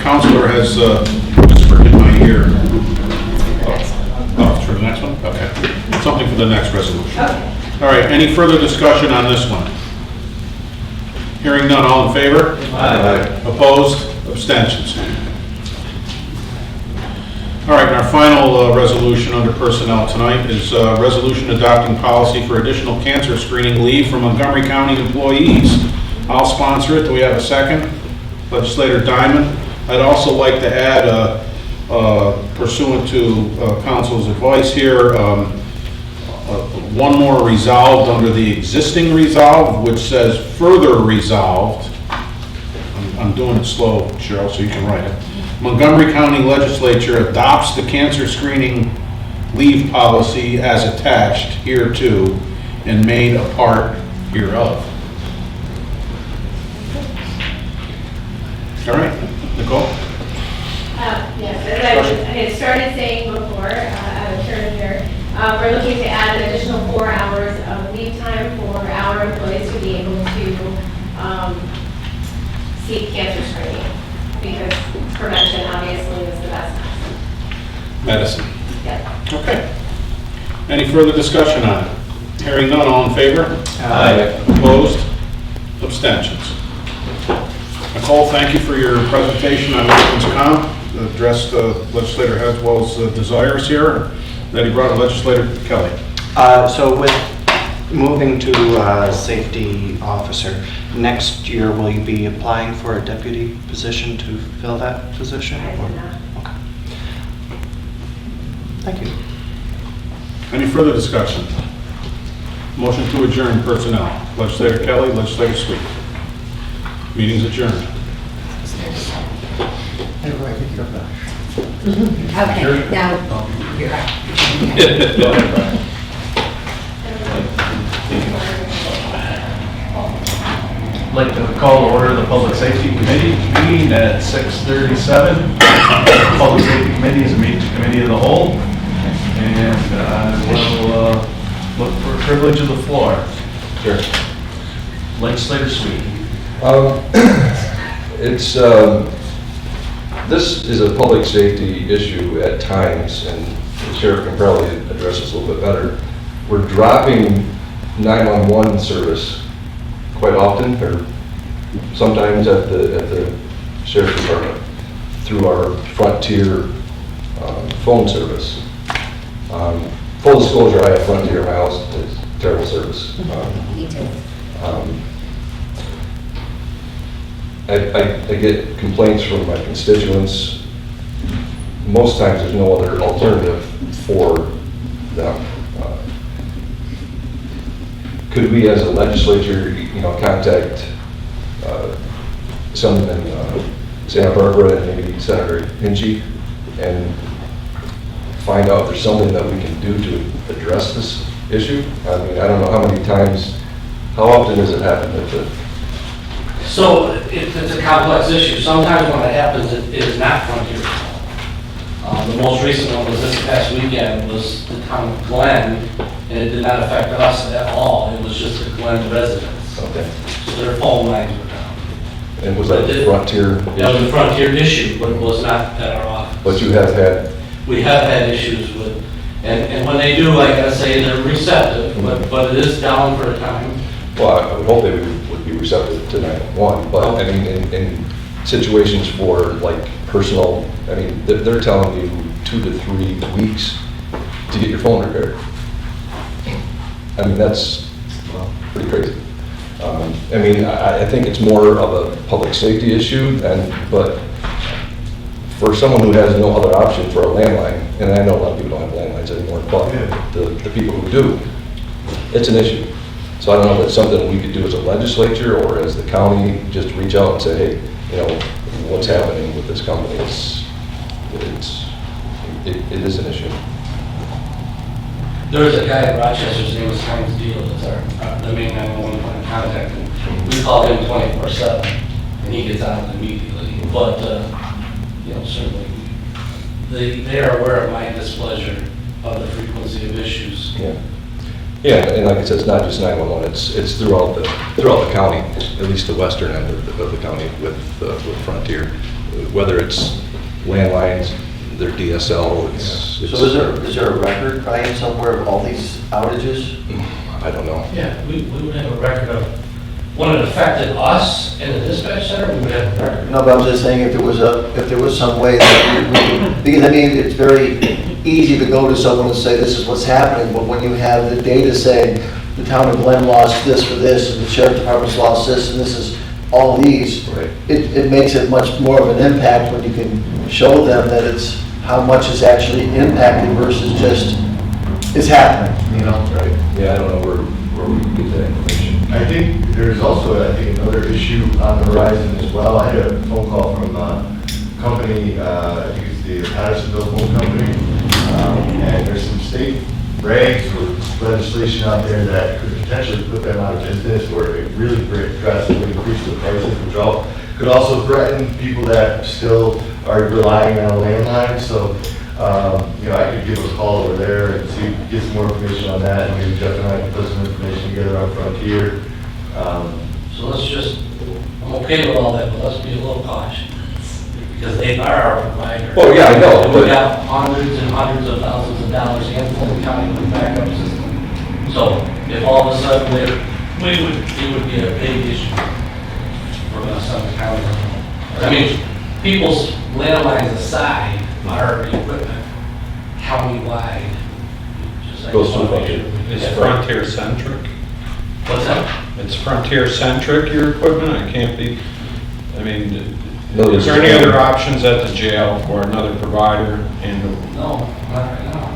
[SPEAKER 2] Counselor has whispered in my ear something for the next resolution.
[SPEAKER 11] Okay.
[SPEAKER 2] All right, any further discussion on this one? Hearing none, all in favor? Opposed? Abstentions? All right, and our final resolution under personnel tonight is resolution adopting policy for additional cancer screening leave for Montgomery County employees. I'll sponsor it. Do we have a second? Legislator Diamond. I'd also like to add, pursuant to council's advice here, one more resolved under the existing resolve, which says further resolved. I'm doing it slow, Cheryl, so you can write it. Montgomery County Legislature adopts the cancer screening leave policy as attached hereto and made a part hereof. All right, Nicole?
[SPEAKER 11] Yes, as I had started saying before, out of turn here, we're looking to add an additional 4 hours of leave time for our employees to be able to seek cancer screening, because prevention obviously is the best
[SPEAKER 2] Medicine.
[SPEAKER 11] medicine. Yep.
[SPEAKER 2] Okay. Any further discussion on it? Hearing none, all in favor? Opposed? Abstentions? Nicole, thank you for your presentation on workman's comp. Addressed legislator Haswell's desires here. Then he brought legislator Kelly.
[SPEAKER 1] So with moving to safety officer, next year will you be applying for a deputy position to fill that position?
[SPEAKER 11] I did not.
[SPEAKER 1] Okay. Thank you.
[SPEAKER 2] Any further discussion? Motion to adjourn personnel. Legislator Kelly, legislator Sweet. Meeting's adjourned.
[SPEAKER 3] Okay, now, you're right.
[SPEAKER 4] I'd like to call to order the Public Safety Committee meeting at 6:37. The Public Safety Committee is a committee of the whole, and we'll look for privilege of the floor.
[SPEAKER 7] Sure.
[SPEAKER 4] Legislator Sweet.
[SPEAKER 7] It's, this is a public safety issue at times, and the sheriff can probably address this a little bit better. We're dropping 911 service quite often, or sometimes at the sheriff's department, through our Frontier phone service. Full disclosure, I have Frontier in my house. It's terrible service.
[SPEAKER 3] Me too.
[SPEAKER 7] I get complaints from my constituents. Most times there's no other alternative for them. Could we as a legislature, contact someone in Santa Barbara and maybe Senator Hinchey and find out if there's something that we can do to address this issue? I mean, I don't know how many times, how often does it happen that the
[SPEAKER 12] So it's a complex issue. Sometimes when it happens, it is not Frontier. The most recent one was this past weekend, was the town of Glen, and it did not affect us at all. It was just the Glen residents.
[SPEAKER 7] Okay.
[SPEAKER 12] So their phone lines were down.
[SPEAKER 7] And was that the Frontier?
[SPEAKER 12] That was a Frontier issue, but it was not at our office.
[SPEAKER 7] But you have had?
[SPEAKER 12] We have had issues with, and when they do, like I say, they're receptive, but it is down for a time.
[SPEAKER 7] Well, I would hope they would be receptive to 911, but I mean, in situations for like personal, I mean, they're telling you 2 to 3 weeks to get your phone repaired. I mean, that's pretty crazy. I mean, I think it's more of a public safety issue, but for someone who has no other option for a landline, and I know a lot of people don't have landlines anymore, but the people who do, it's an issue. So I don't know if it's something we could do as a legislature or as the county, just reach out and say, hey, what's happening with this company? It is an issue.
[SPEAKER 12] There was a guy in Rochester, his name was Heinz Deal, that's the main 911 point of contact. And we call him 24/7, and he gets on it immediately. But, certainly, they are aware of my displeasure of the frequency of issues.
[SPEAKER 7] Yeah. Yeah, and like I said, it's not just 911, it's throughout the county, at least the western end of the county with Frontier. Whether it's landlines, their DSL.
[SPEAKER 5] So is there a record, Brian, somewhere of all these outages?
[SPEAKER 7] I don't know.
[SPEAKER 12] Yeah, we would have a record of, when it affected us in the dispatch center, we would have a record.
[SPEAKER 5] No, but I'm just saying if there was some way that we could, because I mean, it's very easy to go to someone and say, this is what's happening, but when you have the data saying, the town of Glen lost this for this, and the sheriff department's lost this, and this is all these,
[SPEAKER 7] Right.
[SPEAKER 5] it makes it much more of an impact when you can show them that it's how much is actually impacted versus just, it's happening, you know?
[SPEAKER 7] Right. Yeah, I don't know where we can get that information.
[SPEAKER 6] I think there's also, another issue on the horizon as well. I had a phone call from a company, I think it's the Pattersonville Phone Company, and there's some state regs or legislation out there that could potentially put them out of business, or it really drastically increase the prices, which could also threaten people that still are relying on a landline. So, I could give a call over there and see, get some more information on that, and maybe Jeff and I can put some information together on Frontier.
[SPEAKER 12] So let's just, I'm okay with all that, but let's be a little cautious, because they are our provider.
[SPEAKER 7] Well, yeah, I know,
[SPEAKER 12] And
[SPEAKER 7] but-
[SPEAKER 12] we got hundreds and hundreds of thousands of dollars in Fulton County with backup system. So if all of a sudden it would be a big issue for us on the county. I mean, people's landlines aside, our equipment, county-wide, just like.
[SPEAKER 7] Goes through budget.
[SPEAKER 9] Is Frontier centric?
[SPEAKER 12] What's that?
[SPEAKER 9] It's Frontier centric, your equipment? I can't be, I mean,
[SPEAKER 7] No,
[SPEAKER 9] is there any other options at the jail for another provider? And
[SPEAKER 12] No, not right now.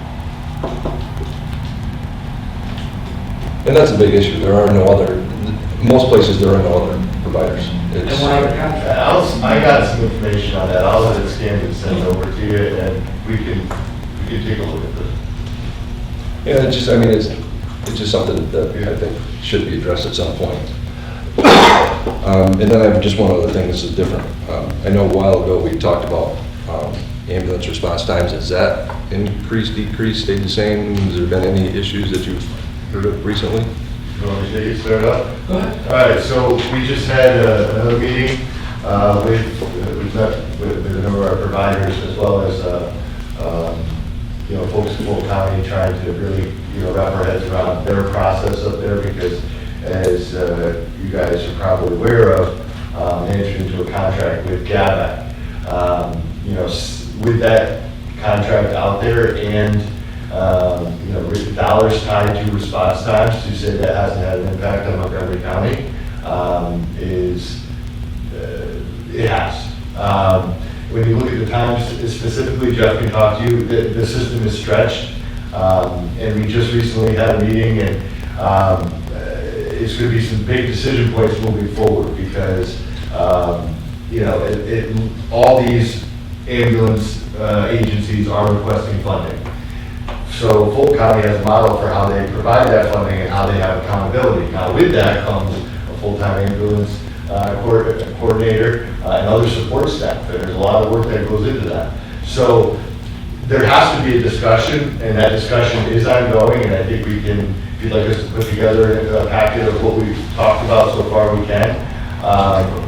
[SPEAKER 7] And that's a big issue. There are no other, most places there are no other providers.
[SPEAKER 12] And
[SPEAKER 7] It's,
[SPEAKER 12] we're under contract.
[SPEAKER 6] I got some information on that. I'll let it scan and send it over to you, and we can take a look at this.
[SPEAKER 7] yeah, it's just something that I think should be addressed at some point. And then I have just one other thing. This is different. I know a while ago we talked about ambulance response times. Has that increased, decreased, stayed the same? Has there been any issues that you've heard of recently?
[SPEAKER 6] You want me to get started up?
[SPEAKER 12] Go ahead.
[SPEAKER 6] All right, so we just had another meeting we've met with a number of our providers, as well as, folks in Fulton County, trying to really, wrap our heads around their process up there, because as you guys are probably aware of, they entered into a contract with GABA. With that contract out there and, dollars tied to response times, to say that hasn't had an impact on Montgomery County, it has. When you look at the times specifically, Jeff can talk to you, the system is stretched. And we just recently had a meeting, and it's going to be some big decision points moving forward, because, all these ambulance agencies are requesting funding. So Fulton County has a model for how they provide that funding and how they have accountability. Now, with that comes a full-time ambulance coordinator and other support staff. There's a lot of work that goes into that. So there has to be a discussion, and that discussion is ongoing, and I think we can, if you'd like us to put together a packet of what we've talked about so far, we can.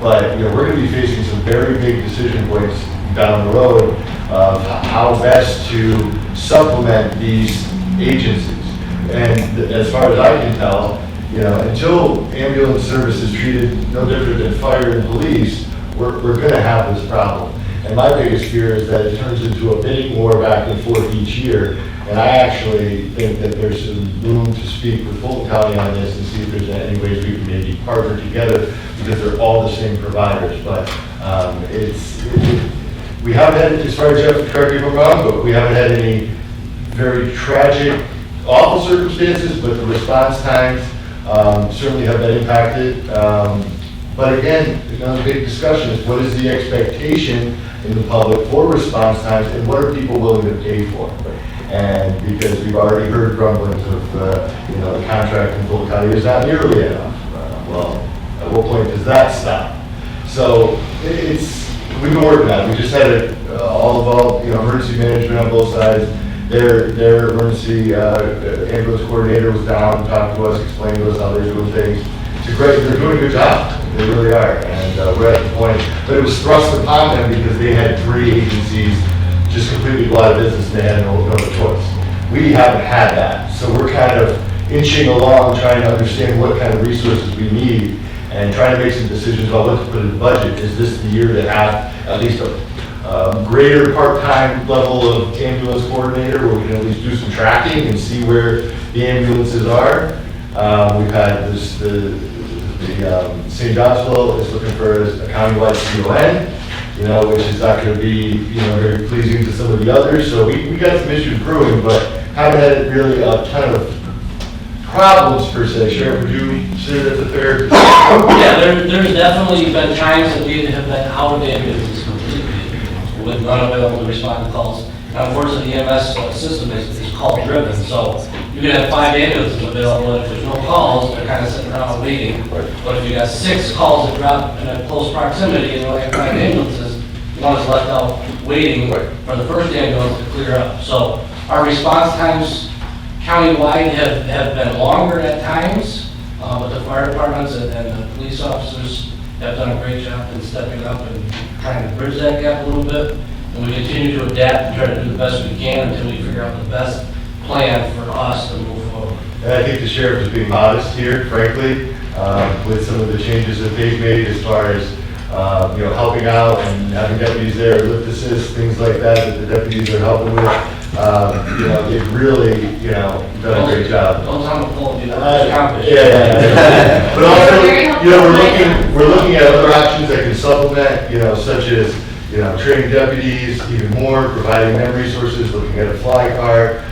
[SPEAKER 6] But we're going to be facing some very big decision points down the road of how best to supplement these agencies. And as far as I can tell, until ambulance service is treated no different than fire and police, we're going to have this problem. And my biggest fear is that it turns into a bidding war back and forth each year. And I actually think that there's some room to speak with Fulton County on this and see if there's any ways we can maybe partner together, because they're all the same providers. But we haven't had, as far as Jeff, correct me if I'm wrong, but we haven't had any very tragic, awful circumstances, but the response times certainly have been impacted. But again, another big discussion is, what is the expectation in the public for response times, and what are people willing to pay for? And because we've already heard grumblings of, the contract in Fulton County is not nearly enough. Well, at what point does that stop? So we've been working on it. We just had all emergency management on both sides. Their emergency ambulance coordinator was down, talked to us, explained to us how they're doing things. They're doing a good job. They really are. And we're at the point, but it was thrust upon them because they had 3 agencies just completely go out of business and they had no choice. We haven't had that, so we're kind of inching along, trying to understand what kind of resources we need and trying to make some decisions about what to put in the budget. Is this the year to have at least a greater part-time level of ambulance coordinator where we can at least do some tracking and see where the ambulances are? We've had this, the St. Johnsville is looking for a countywide CON, which is not going to be, very pleasing to some of the others. So we got some issues brewing, but haven't had really a ton of problems per se. Sheriff, would you say that's a fair?
[SPEAKER 12] Yeah, there's definitely been times that we have been out of ambulances completely, with none available to respond to calls. And unfortunately, the EMS system is call driven, so you can have 5 ambulances available, and if there's no calls, they're kind of sitting around waiting. But if you got 6 calls that drop in a close proximity, and you only have 5 ambulances, one is left out waiting for the first ambulance to clear up. So our response times countywide have been longer at times, but the fire departments and the police officers have done a great job in stepping up and trying to bridge that gap a little bit. And we continue to adapt and try to do the best we can until we figure out the best plan for us to move forward.
[SPEAKER 6] And I think the sheriff is being modest here, frankly, with some of the changes that they've made as far as, helping out and having deputies there, lift assist, things like that the deputies are helping with. They've really, done a great job.
[SPEAKER 12] Don't tell them to pull you.
[SPEAKER 6] Yeah. But also, we're looking at other options that can supplement, such as, training deputies even more, providing them resources, looking at a fly car.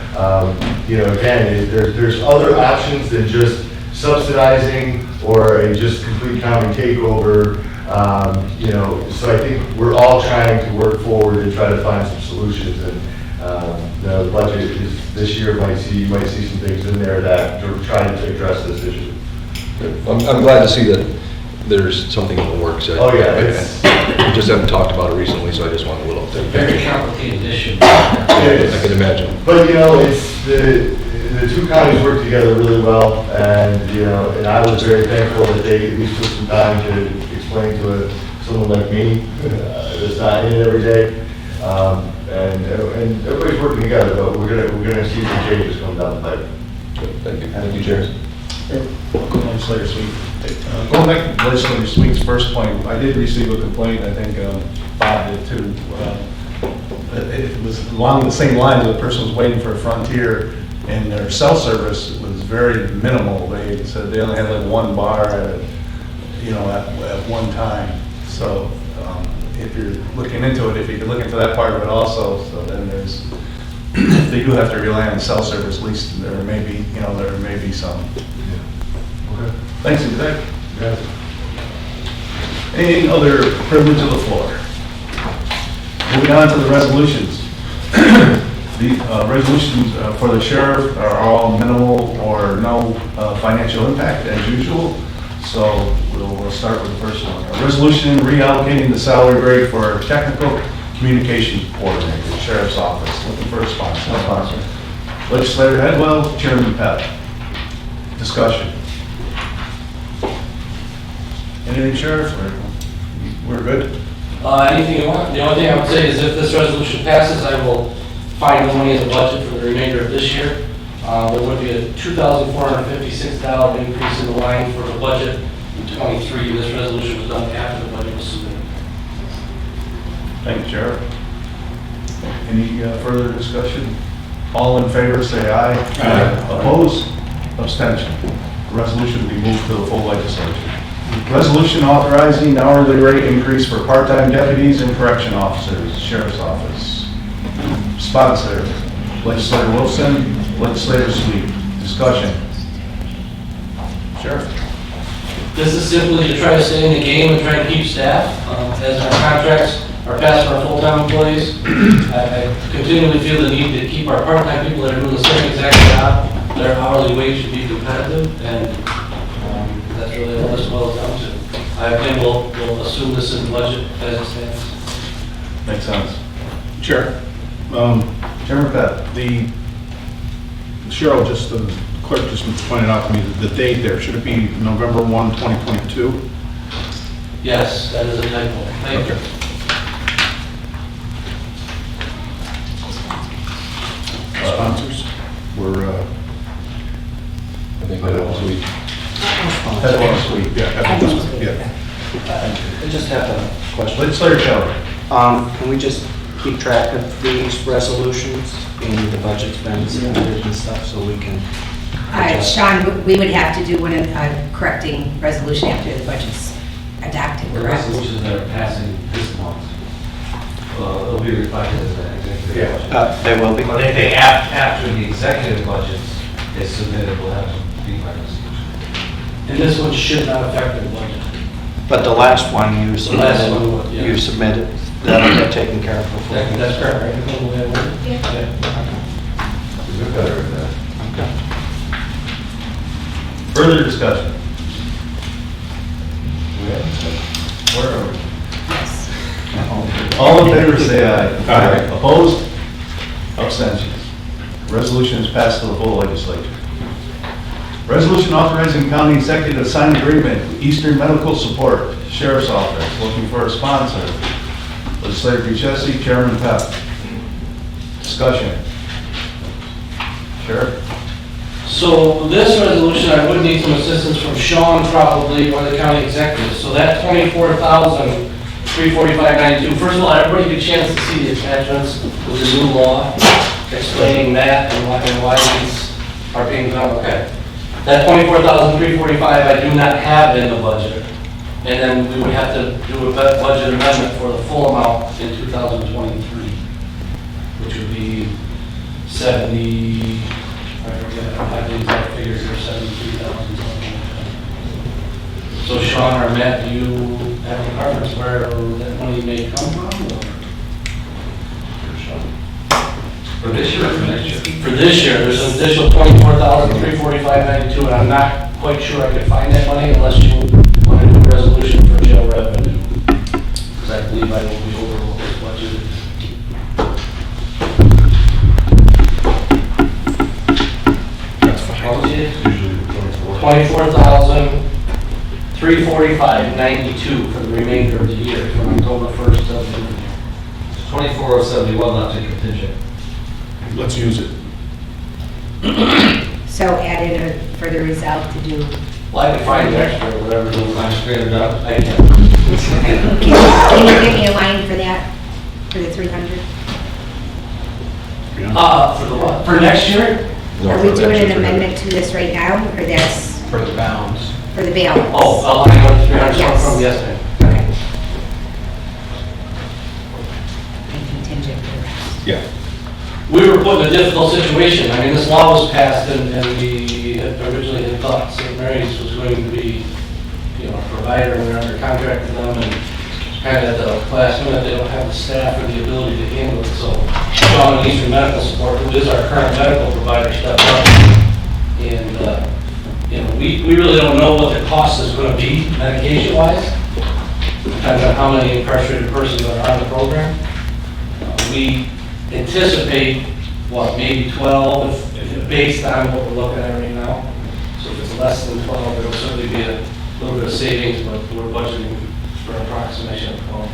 [SPEAKER 6] Again, there's other options than just subsidizing or a just complete county takeover. So I think we're all trying to work forward and try to find some solutions. And the budget is this year you might see some things in there that are trying to address this issue.
[SPEAKER 7] I'm glad to see that there's something in the works.
[SPEAKER 6] Oh yeah,
[SPEAKER 7] We just haven't talked about it recently, so I just want a little update.
[SPEAKER 12] Very complicated issue.
[SPEAKER 7] I can imagine.
[SPEAKER 6] But it's the two counties work together really well, and and I was very thankful that they at least took some time to explain to someone like me that's not in it every day. And everybody's working together, but we're gonna see some changes coming down the pipe.
[SPEAKER 7] Thank you. Thank you, Chair.
[SPEAKER 4] Legislator Sweet. Going back to Legislator Sweet's first point, I did receive a complaint, I think Bob did too. It was along the same lines, the person was waiting for a Frontier and their cell service was very minimal. They said they only had like 1 bar at one time. So if you're looking into it, if you can look into that part of it also, so then there's, if they do have to rely on cell service, at least there may be some.
[SPEAKER 6] Okay.
[SPEAKER 4] Thanks, Exec.
[SPEAKER 6] Yeah.
[SPEAKER 4] Any other privilege of the floor? Moving on to the resolutions. The resolutions for the sheriff are all minimal or no financial impact as usual. So we'll start with the first one. A resolution reallocating the salary grade for technical communications coordinator, sheriff's office. Looking for a sponsor. Legislator Hedwell, Chairman Pett. Discussion. Anything, Sheriff? We're good?
[SPEAKER 12] Anything you want. The only thing I would say is if this resolution passes, I will find the money in the budget for the remainder of this year. There would be a $2,456 increase in the line for the budget in '23. This resolution was done after the budget was submitted.
[SPEAKER 4] Thank you, Sheriff. Any further discussion? All in favor, say aye. Aye. Opposed? Abstention. The resolution will be moved to the full legislature. Resolution authorizing hourly rate increase for part-time deputies and correction officers, Sheriff's Office. Sponsor, Legislator Wilson, Legislator Sweet. Discussion. Sheriff.
[SPEAKER 12] This is simply to try to stay in the game and try to keep staff. As our contracts are passed for our full-time employees, I continually feel the need to keep our part-time people that are doing the same exact job. Their hourly wage should be competitive, and that's really all this boils down to. I think we'll assume this in the budget as it stands.
[SPEAKER 4] Makes sense.
[SPEAKER 2] Chair.
[SPEAKER 4] Chairman Pett.
[SPEAKER 2] The Cheryl, the clerk just pointed out to me the date there. Should it be November 1, 2022?
[SPEAKER 12] Yes, that is a typo. Thank you.
[SPEAKER 9] for,
[SPEAKER 7] I think that was week.
[SPEAKER 9] that last week, yeah, that was, yeah.
[SPEAKER 1] I just have a question.
[SPEAKER 9] Legislator Keller.
[SPEAKER 1] Can we just keep track of these resolutions, and the budget's been submitted and stuff, so we can adjust?
[SPEAKER 3] Sean, we would have to do one of correcting resolution after the budget's adopted,
[SPEAKER 8] The
[SPEAKER 3] correct?
[SPEAKER 8] resolutions that are passing this month, will be reflected in the executive budget.
[SPEAKER 1] They will be?
[SPEAKER 8] But if they, after the executive budgets is submitted, we'll have to be by resolution.
[SPEAKER 12] And this one should not affect the budget.
[SPEAKER 1] But the last one you
[SPEAKER 12] last
[SPEAKER 1] submitted,
[SPEAKER 12] one would, yeah.
[SPEAKER 1] you submitted, that'll get taken care of before.
[SPEAKER 12] That's correct, right?
[SPEAKER 11] Yeah.
[SPEAKER 6] We're better at that.
[SPEAKER 1] Okay.
[SPEAKER 9] Further discussion?
[SPEAKER 6] Where are we?
[SPEAKER 3] Yes.
[SPEAKER 9] All in favor, say aye.
[SPEAKER 2] Aye.
[SPEAKER 9] Opposed? Abstentions. Resolution is passed to the full legislature. Resolution authorizing county executive to sign agreement with Eastern Medical Support, Sheriff's Office, looking for a sponsor. Legislator Duchessis, Chairman Pep. Discussion. Sheriff?
[SPEAKER 12] So this resolution, I would need some assistance from Sean probably, or the county executive. So that $24,345.92, first of all, everybody get a chance to see the attachments with the new law explaining that and why these are being done. Okay. That $24,345 I do not have in the budget. And then we would have to do a budget amendment for the full amount in 2023, which would be 70, I forget, I don't have the exact figures here, 73,000 something like that. So Sean or Matt, do you have a preference where that money may come from? Or?
[SPEAKER 8] For this year or for next year?
[SPEAKER 12] For this year, there's an additional $24,345.92, and I'm not quite sure I could find that money unless you want to do a resolution for jail revenue. Because I believe I will be over what was budgeted.
[SPEAKER 2] That's fine.
[SPEAKER 12] How much is it?
[SPEAKER 6] Usually 24.
[SPEAKER 12] $24,345.92 for the remainder of the year, from October 1st to the
[SPEAKER 8] 24,071 left in contingent.
[SPEAKER 2] Let's use it.
[SPEAKER 3] So add in a further result to do,
[SPEAKER 12] Well, I can find extra or whatever, the line straightened out. I can.
[SPEAKER 3] can you give me a line for that, for the 300?
[SPEAKER 12] For the what? For next year?
[SPEAKER 7] No,
[SPEAKER 3] Are we
[SPEAKER 7] for
[SPEAKER 3] doing
[SPEAKER 7] next
[SPEAKER 3] an
[SPEAKER 7] year.
[SPEAKER 3] amendment to this right now, or that's
[SPEAKER 1] For the bounds.
[SPEAKER 3] for the balance?
[SPEAKER 12] Oh, a line of 300
[SPEAKER 3] Yes.
[SPEAKER 12] from yesterday.
[SPEAKER 3] Okay. And contingent for the rest.
[SPEAKER 2] Yeah.
[SPEAKER 12] We were put in a difficult situation. I mean, this law was passed and we had originally had thought St. Mary's was going to be, you know, a provider, and we're under contract with them, and kind of at the last minute, they don't have the staff or the ability to handle it. So Sean and Eastern Medical Support, who is our current medical provider, stepped up. And, you know, we really don't know what the cost is going to be medication-wise. Depends on how many incarcerated persons are on the program. We anticipate, what, maybe 12, if based on what we're looking at right now. So if it's less than 12, it'll certainly be a little bit of savings, but we're budgeting for an approximation of 12.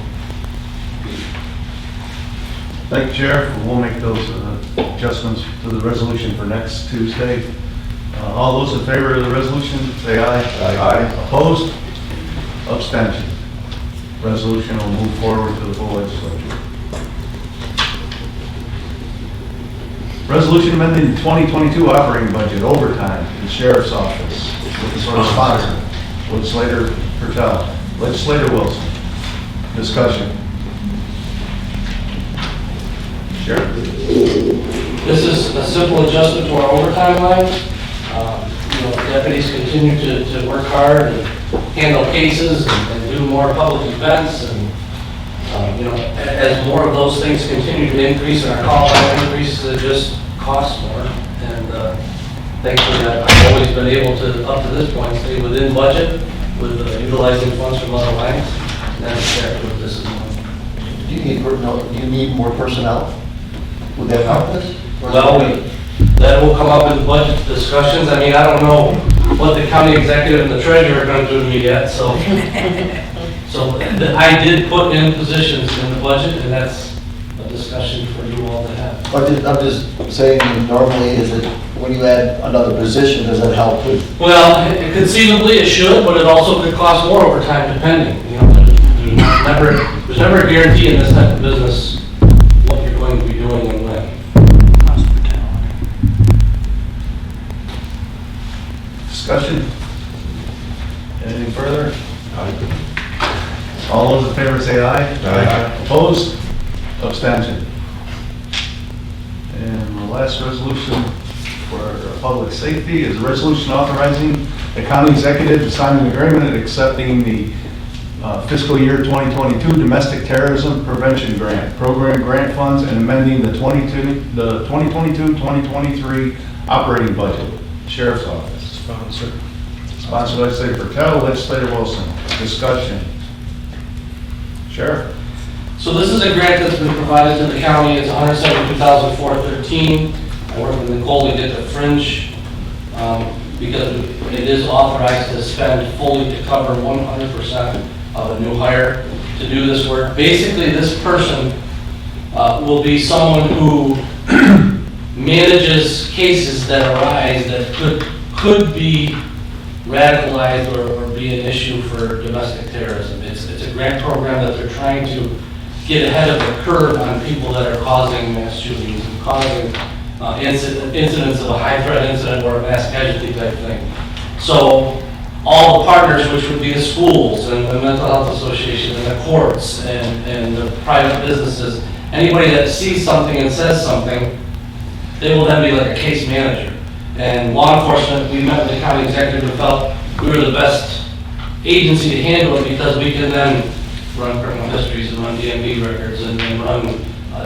[SPEAKER 9] Thank you, Sheriff. We'll make those adjustments to the resolution for next Tuesday. All those in favor of the resolution, say aye.
[SPEAKER 6] Aye.
[SPEAKER 9] Opposed? Abstention. Resolution will move forward to the full legislature. Resolution amending the 2022 operating budget overtime in the Sheriff's Office. Looking for a sponsor. Legislator Pertel. Legislator Wilson. Discussion. Sheriff?
[SPEAKER 12] This is a simple adjustment to our overtime line. You know, deputies continue to work hard and handle cases and do more public events, and you know, as more of those things continue to increase and our call line increases, it just costs more. And thankfully, I've always been able to, up to this point, stay within budget with utilizing funds from other lines. And that's exactly what this is.
[SPEAKER 5] Do you need more personnel? Would that help us?
[SPEAKER 12] Well, that will come up in the budget discussions. I mean, I don't know what the county executive and the treasurer are going to do to me yet, so. So I did put in positions in the budget, and that's a discussion for you all to have.
[SPEAKER 5] I'm just saying, normally, is it, when you add another position, does that help with?
[SPEAKER 12] Well, conceivably it should, but it also could cost more over time depending. You know, there's never a guarantee in this type of business what you're going to be doing and when.
[SPEAKER 9] Discussion? Anything further? All those in favor say aye.
[SPEAKER 6] Aye.
[SPEAKER 9] Opposed? Abstention. And the last resolution for public safety is a resolution authorizing the county executive to sign an agreement and accepting the fiscal year 2022 domestic terrorism prevention grant, program grant funds, and amending the 2022-2023 operating budget. Sheriff's Office. Sponsored by Legislator Patel, Legislator Wilson. Discussion. Sheriff?
[SPEAKER 12] So this is a grant that's been provided to the county. It's $172,413. I work with Nicole to get the fringe because it is authorized to spend fully to cover 100% of a new hire to do this work. Basically, this person will be someone who manages cases that arise that could be radicalized or be an issue for domestic terrorism. It's a grant program that they're trying to get ahead of the curve on people that are causing mass shootings and causing incidents of a high threat incident or a mass casualty type thing. So all the partners, which would be the schools and the mental health association and the courts and the private businesses, anybody that sees something and says something, they will then be like a case manager. And law enforcement, we met with the county executive and felt we were the best agency to handle it because we can then run criminal histories and run DMV records and run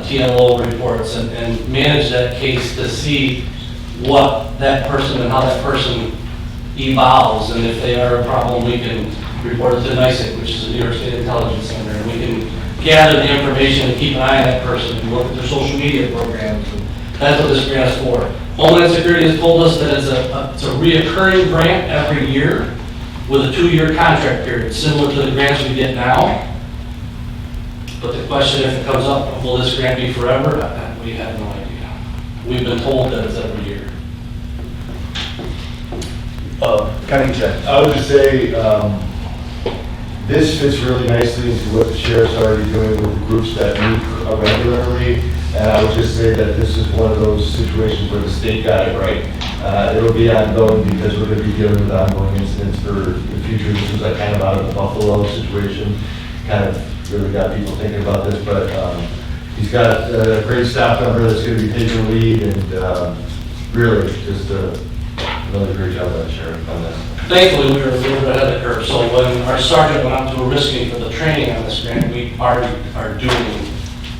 [SPEAKER 12] TLO reports and manage that case to see what that person and how that person evolves. And if they are a problem, we can report it to NICIC, which is the New York State Intelligence Center, and we can gather the information and keep an eye on that person and look at their social media programs. And that's what this grant is for. Homeland Security has told us that it's a reoccurring grant every year with a 2-year contract period, similar to the grants we get now. But the question, if it comes up, will this grant be forever? We have no idea. We've been told that it's every year.
[SPEAKER 9] County Executive.
[SPEAKER 6] I would just say, this fits really nicely into what the sheriff's already doing with the groups that meet regularly. And I would just say that this is one of those situations where the state got it right. It'll be ongoing because we're going to be dealing with ongoing incidents for the future. This was kind of out of the Buffalo situation, kind of really got people thinking about this. But he's got a great staff member that's going to be taking the lead, and really just another great job by the sheriff on this.
[SPEAKER 12] Thankfully, we were a little bit ahead of the curve. So when our sergeant went out to Oriskany for the training on this grant, we already are doing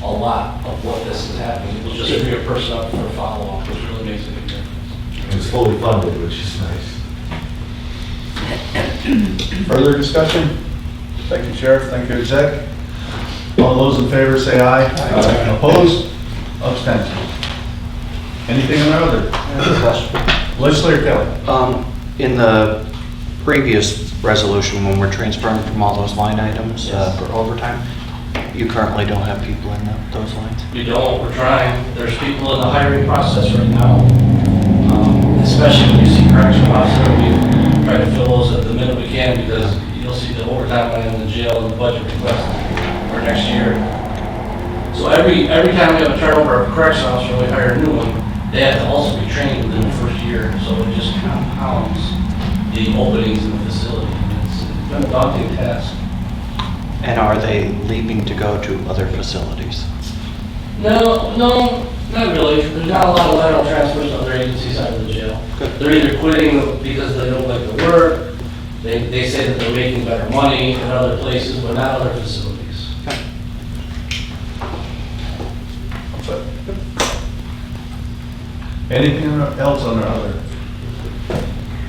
[SPEAKER 12] a lot of what this is happening. We'll just free a person up for a follow-up, which really makes a big difference.
[SPEAKER 6] And it's fully funded, which is nice.
[SPEAKER 9] Further discussion? Thank you, Sheriff. Thank you, Exec. All those in favor say aye. Aye. Opposed? Abstention. Anything on other? Legislator Kelly.
[SPEAKER 1] In the previous resolution, when we're transferring from all those line items for overtime, you currently don't have people in those lines?
[SPEAKER 12] We don't, we're trying. There's people in the hiring process right now, especially when you see correctional officer, we try to fill those at the minute we can because you'll see the overtime line in the jail and the budget request for next year. So every time we have a turnover of a correctional officer, we hire a new one, they have to also be trained within the first year, so it just compounds the openings in the facility. It's been a daunting task.
[SPEAKER 1] And are they leaving to go to other facilities?
[SPEAKER 12] No, not really. There's not a lot of lateral transfers to other agencies out of the jail. They're either quitting because they don't like the work, they say that they're making better money in other places, but not other facilities.
[SPEAKER 9] Anything else on our other?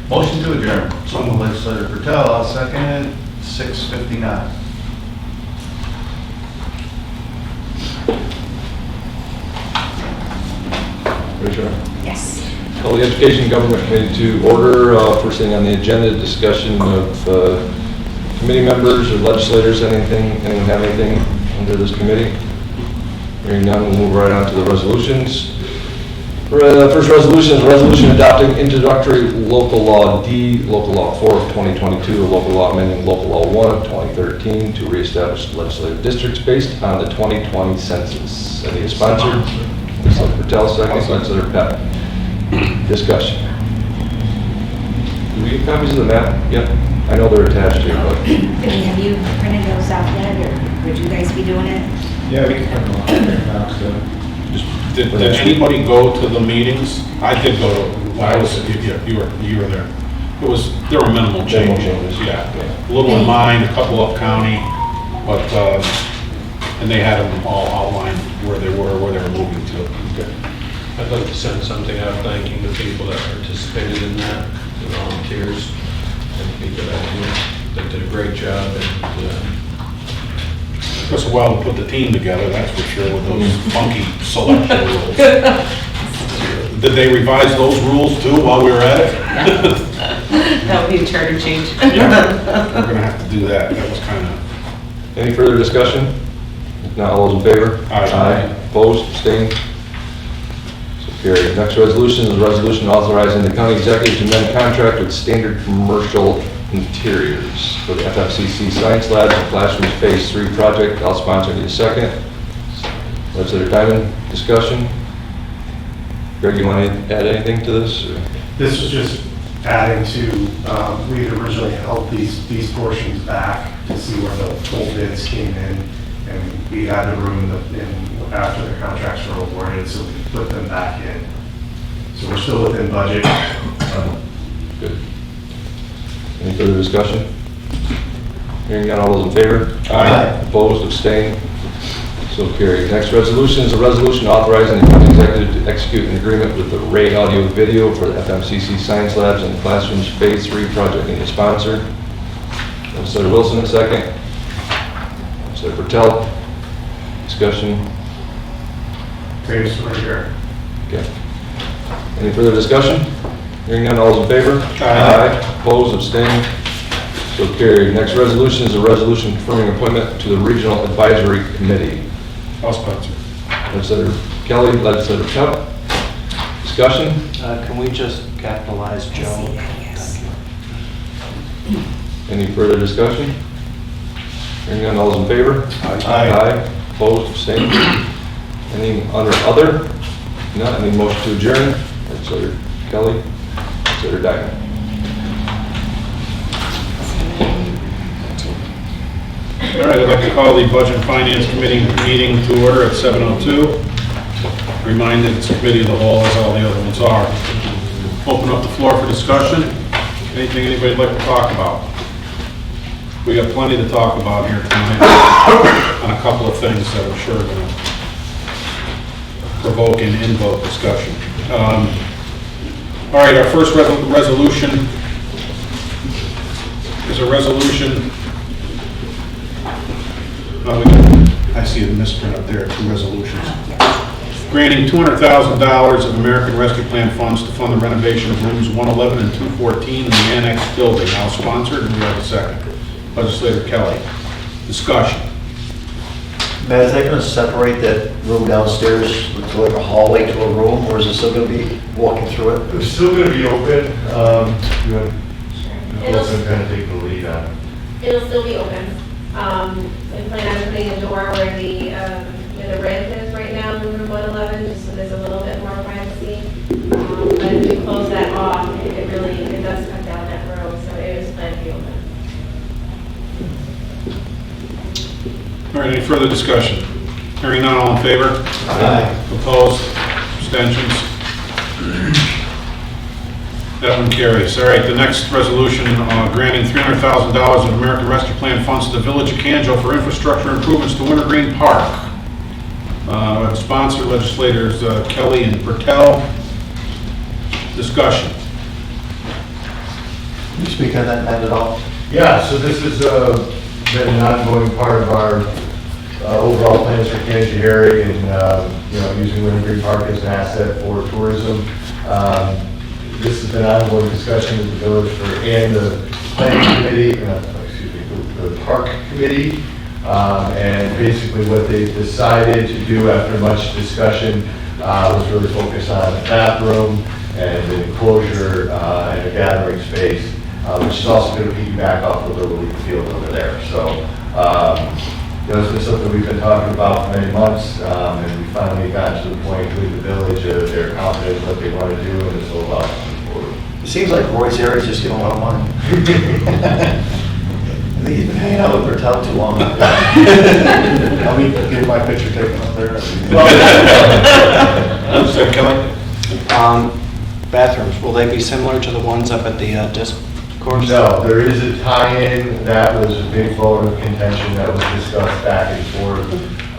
[SPEAKER 9] Motion to adjourn. Someone Legislator Patel, I'll second it. 6:59.
[SPEAKER 7] Richard?
[SPEAKER 3] Yes.
[SPEAKER 7] Call the Education and Government Committee to order. First thing on the agenda, discussion of committee members or legislators, anyone have anything under this committee? Hearing none, we'll move right on to the resolutions. First resolution is a resolution adopting introductory local law D, local law 4 of 2022, local law amending local law 1 of 2013 to reestablish legislative districts based on the 2020 census. I need a sponsor. Legislator Patel, second. Legislator Pett. Discussion. Do we get copies of the map? Yep. I know they're attached here, but.
[SPEAKER 3] Have you printed those out yet, or would you guys be doing it?
[SPEAKER 6] Yeah, we can print them out there now, so.
[SPEAKER 2] Did anybody go to the meetings? I did go to, when I was, you were there. There were minimal changes, yeah. A little in mine, a couple up county, but, and they had them all outlined where they were moving to.
[SPEAKER 13] I'd like to send something out thanking the people that participated in that, the volunteers. I think that they did a great job, and
[SPEAKER 2] Took us a while to put the team together, that's for sure, with those funky selection rules. Did they revise those rules too while we were at it?
[SPEAKER 3] That would be a charter change.
[SPEAKER 2] Yeah, we're gonna have to do that. That was kind of.
[SPEAKER 7] Any further discussion? If not, all those in favor?
[SPEAKER 2] Aye.
[SPEAKER 7] Opposed, abstained? So carried. Next resolution is a resolution authorizing the county executive to amend contract with Standard Commercial Interiors for the FMCC Science Labs and Classrooms Phase 3 project. I'll sponsor. Need a second. Legislator Diamond, discussion? Greg, you want to add anything to this? Or?
[SPEAKER 14] This was just adding to, we had originally held these portions back to see where the full bids came in, and we had the room after the contracts were awarded, so we put them back in. So we're still within budget.
[SPEAKER 7] Good. Any further discussion? Hearing none, all those in favor?
[SPEAKER 2] Aye.
[SPEAKER 7] Opposed, abstained? So carried. Next resolution is a resolution authorizing the county executive to execute an agreement with the Ray Audio Video for the FMCC Science Labs and Classrooms Phase 3 project. Need a sponsor. Legislator Wilson, a second. Legislator Patel. Discussion.
[SPEAKER 14] Same story here.
[SPEAKER 7] Okay. Any further discussion? Hearing none, all those in favor?
[SPEAKER 2] Aye.
[SPEAKER 7] Opposed, abstained? So carried. Next resolution is a resolution confirming appointment to the Regional Advisory Committee.
[SPEAKER 2] I'll sponsor.
[SPEAKER 7] Legislator Kelly, Legislator Pett. Discussion?
[SPEAKER 1] Can we just capitalize
[SPEAKER 3] I
[SPEAKER 1] Joe?
[SPEAKER 3] see that, yes.
[SPEAKER 7] Any further discussion? Hearing none, all those in favor?
[SPEAKER 2] Aye.
[SPEAKER 7] Opposed, abstained? Any under other? None. Any motion to adjourn? Legislator Kelly, Legislator Diamond.
[SPEAKER 2] All right, I'd like to call the Budget and Finance Committee meeting to order at 7:02. Reminded it's a committee of the whole, as all the other ones are. Open up the floor for discussion. Anything anybody'd like to talk about? We got plenty to talk about here tonight on a couple of things that I'm sure are going to provoke and invoke discussion. All right, our first resolution is a resolution. I see a misprint up there, 2 resolutions. Granting $200,000 of American Rescue Plan funds to fund the renovation of rooms 111 and 214 in the annex building. I'll sponsor it, and we have a second. Legislator Kelly. Discussion.
[SPEAKER 5] Matt, is that going to separate that room downstairs to like a hallway to a room, or is it still going to be walking through it?
[SPEAKER 6] It's still gonna be open, you want, Wilson kind of take the lead on it.
[SPEAKER 11] It'll still be open. We plan on putting a door where the rib is right now in room 111, just so there's a little bit more privacy. But if we close that off, it does cut down that room, so it is planned to be open.
[SPEAKER 2] All right, any further discussion? Hearing none, all in favor?
[SPEAKER 5] Aye.
[SPEAKER 2] Opposed? Abstentions? That one carries. All right, the next resolution, granting $300,000 of American Rescue Plan funds to the Village of Canjo for infrastructure improvements to Wintergreen Park. Sponsor legislators Kelly and Bertel. Discussion.
[SPEAKER 5] Can you speak on that, Matt, at all?
[SPEAKER 6] Yeah, so this has been an ongoing part of our overall plans for Canterbury and, using Wintergreen Park as an asset for tourism. This has been ongoing discussion with the village and the planning committee, the park committee. And basically what they decided to do after much discussion was really focus on the bathroom and the enclosure and a gathering space, which is also going to piggyback off the Little League field over there. So it's been something we've been talking about for many months, and we finally got to the point with the village, they're confident in what they want to do, and it's all about moving forward.
[SPEAKER 5] It seems like Roy's area is just getting a lot of money. I think he's been hanging out with Bertel too long.
[SPEAKER 9] I'll be getting my picture taken up there.
[SPEAKER 1] Bathrooms, will they be similar to the ones up at the disc course?
[SPEAKER 6] No, there is a tie-in, that was a big bone of contention that was discussed back and forth.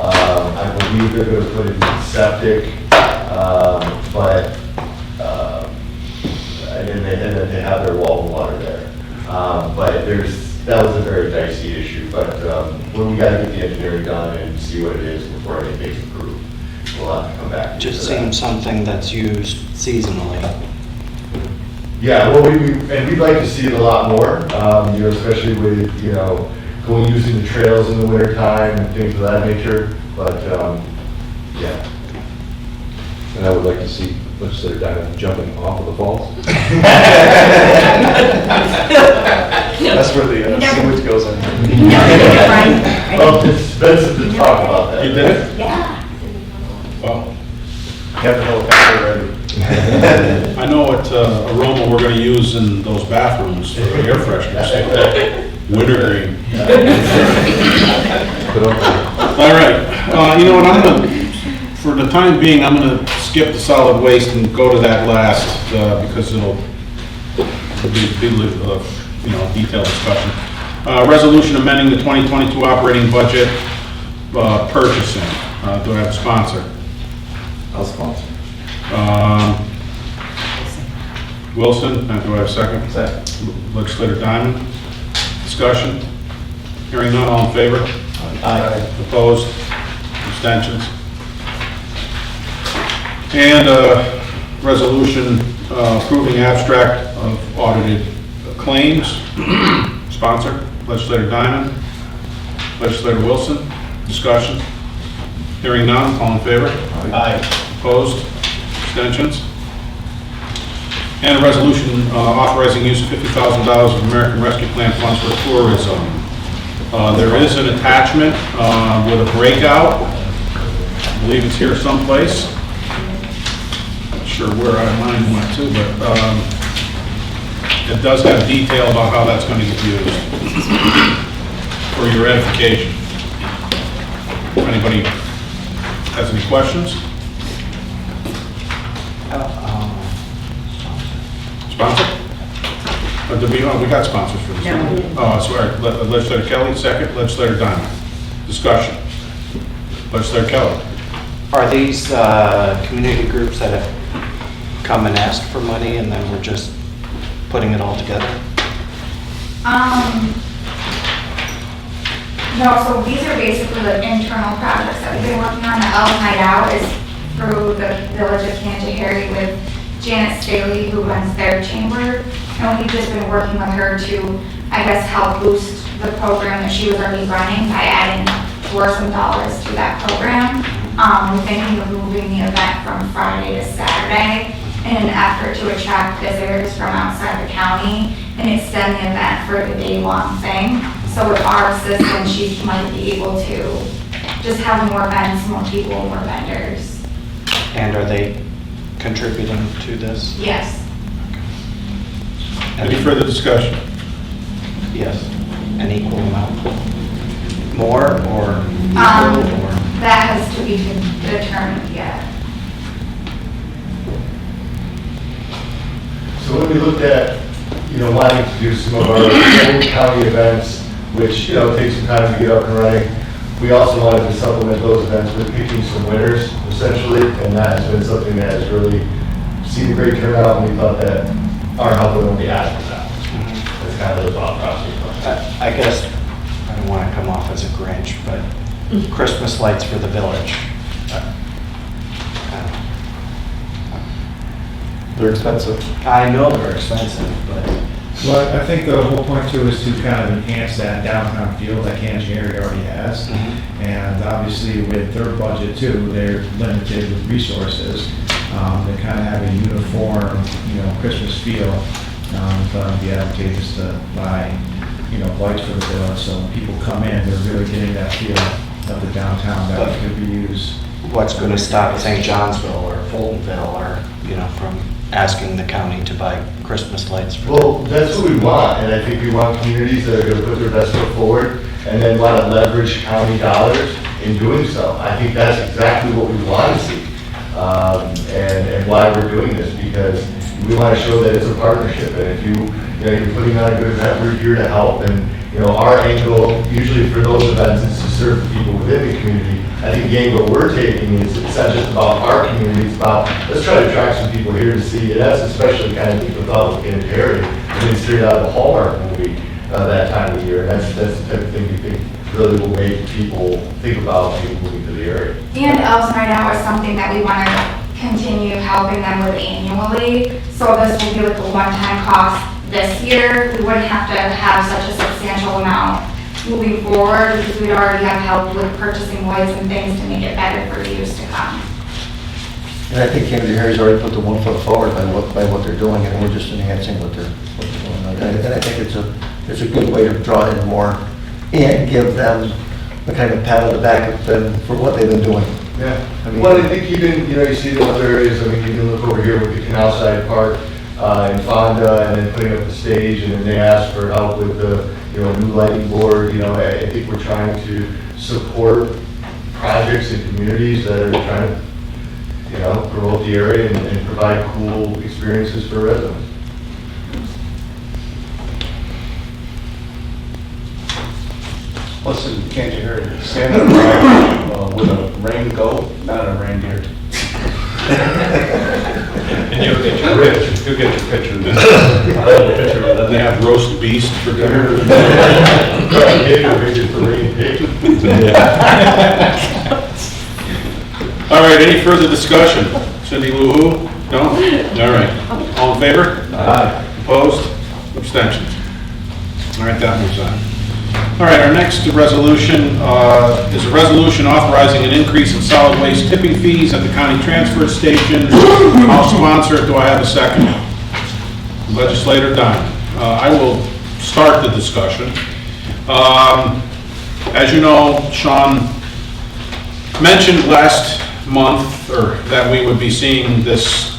[SPEAKER 6] I believe they're going to put in septic, but, and then they have their wall of water there. But that was a very dicey issue, but when we got to get the engineering done and see what it is before anything's approved, we'll have to come back.
[SPEAKER 1] Just seems something that's used seasonally.
[SPEAKER 6] Yeah, well, we'd like to see it a lot more, especially with, using the trails in the wintertime and things of that nature, but, yeah.
[SPEAKER 7] And I would like to see legislator Diamond jumping off of the falls.
[SPEAKER 9] That's where the sewage goes in.
[SPEAKER 6] Well, it's expensive to talk about that.
[SPEAKER 2] You did it?
[SPEAKER 3] Yeah.
[SPEAKER 2] Well,
[SPEAKER 9] Have the helicopter ready.
[SPEAKER 2] I know what aroma we're going to use in those bathrooms for air fresheners. Wintergreen. All right, you know what, I'm going to, for the time being, I'm going to skip the solid waste and go to that last, because it'll be detailed discussion. Resolution amending the 2022 operating budget, purchasing. Do I have a sponsor?
[SPEAKER 4] I'll sponsor.
[SPEAKER 2] Wilson, do I have a second?
[SPEAKER 9] Second.
[SPEAKER 2] Legislator Diamond, discussion. Hearing none, all in favor?
[SPEAKER 5] Aye.
[SPEAKER 2] Opposed? Abstentions? And resolution approving abstract of audited claims. Sponsor, Legislator Diamond. Legislator Wilson, discussion. Hearing none, all in favor?
[SPEAKER 5] Aye.
[SPEAKER 2] Opposed? Abstentions? And a resolution authorizing use of $50,000 of American Rescue Plan funds for tourism. There is an attachment with a breakout. I believe it's here someplace. Not sure where mine went to, but it does have detail about how that's going to get used for your edification. If anybody has any questions? Sponsor? We got sponsors for this.
[SPEAKER 3] No.
[SPEAKER 2] Oh, sorry. Legislator Kelly, second. Legislator Diamond. Discussion. Legislator Kelly.
[SPEAKER 1] Are these community groups that have come and asked for money and then we're just putting it all together?
[SPEAKER 15] No, so these are basically the internal projects that we've been working on. The Elf Night Out is through the Village of Canterbury with Janet Staley, who runs their chamber. And we've just been working with her to, I guess, help boost the program that she was already running by adding some dollars to that program. We're thinking of moving the event from Friday to Saturday in an effort to attract visitors from outside the county and extend the event for the day-long thing. So with our assistance, she might be able to just have more events, more people, more vendors.
[SPEAKER 1] And are they contributing to this?
[SPEAKER 15] Yes.
[SPEAKER 2] Any further discussion?
[SPEAKER 1] Yes. An equal amount? More or equal or?
[SPEAKER 15] That has to be determined yet.
[SPEAKER 6] So when we looked at, wanting to do some of our old county events, which, take some time to get up and running, we also wanted to supplement those events with picking some winners, essentially, and that has been something that has really seen a great turnout, and we thought that our help would only add to that. That's kind of the thought process.
[SPEAKER 1] I guess I don't want to come off as a Grinch, but Christmas lights for the village.
[SPEAKER 9] They're expensive.
[SPEAKER 1] I know they're expensive, but
[SPEAKER 16] Well, I think the whole point too is to kind of enhance that downtown feel that Canterbury already has. And obviously with their budget too, they're limited with resources. They kind of have a uniform, Christmas feel. Thought it'd be advantageous to buy, lights for the village. So when people come in, they're really getting that feel of the downtown that could be used.
[SPEAKER 1] What's going to stop St. Johnsville or Fultonville or, from asking the county to buy Christmas lights for
[SPEAKER 6] Well, that's what we want, and I think we want communities that are gonna put their best foot forward and then want to leverage county dollars in doing so. I think that's exactly what we want to see, and why we're doing this, because we want to show that it's a partnership, and if you're putting on a good event, we're here to help, and, our angle, usually for those events, is to serve the people within the community. I think the angle we're taking is, it's not just about our community, it's about, let's try to attract some people here to see, and that's especially kind of people thought in Harry, coming straight out of the Hallmark movie that time of year, and that's the type of thing we think really will make people think about people moving to the area.
[SPEAKER 15] And Elves Night Out is something that we want to continue helping them with annually. So this will be like a one-time cost this year. We wouldn't have to have such a substantial amount moving forward because we'd already have help with purchasing lights and things to make it better for years to come.
[SPEAKER 5] And I think Canterbury Harry's already put the 1 foot forward by what they're doing, and we're just enhancing what they're doing. And I think it's a good way to draw in more and give them the kind of pat on the back of them for what they've been doing.
[SPEAKER 6] Yeah.
[SPEAKER 5] I mean,
[SPEAKER 6] Well, I think even, you see it in other areas, I mean, you can look over here with the Canal Side Park in Fonda, and then putting up the stage, and then they ask for help with the, new lighting board. I think we're trying to support projects and communities that are trying to, promote the area and provide cool experiences for residents.
[SPEAKER 9] Listen, can't you hear it? Stand up with a rain goat, not a reindeer.
[SPEAKER 13] And you'll get your picture. Then they have roast beast for dinner. All right, any further discussion? Cindy Lou Who? No? All right. All in favor?
[SPEAKER 4] Aye.
[SPEAKER 13] Opposed? Abstentions? All right, that moves on. All right, our next resolution is a resolution authorizing an increase in solid waste tipping fees at the county transfer station. I'll sponsor it. Do I have a second? Legislator Dunn. I will start the discussion. As you know, Sean mentioned last month, or that we would be seeing this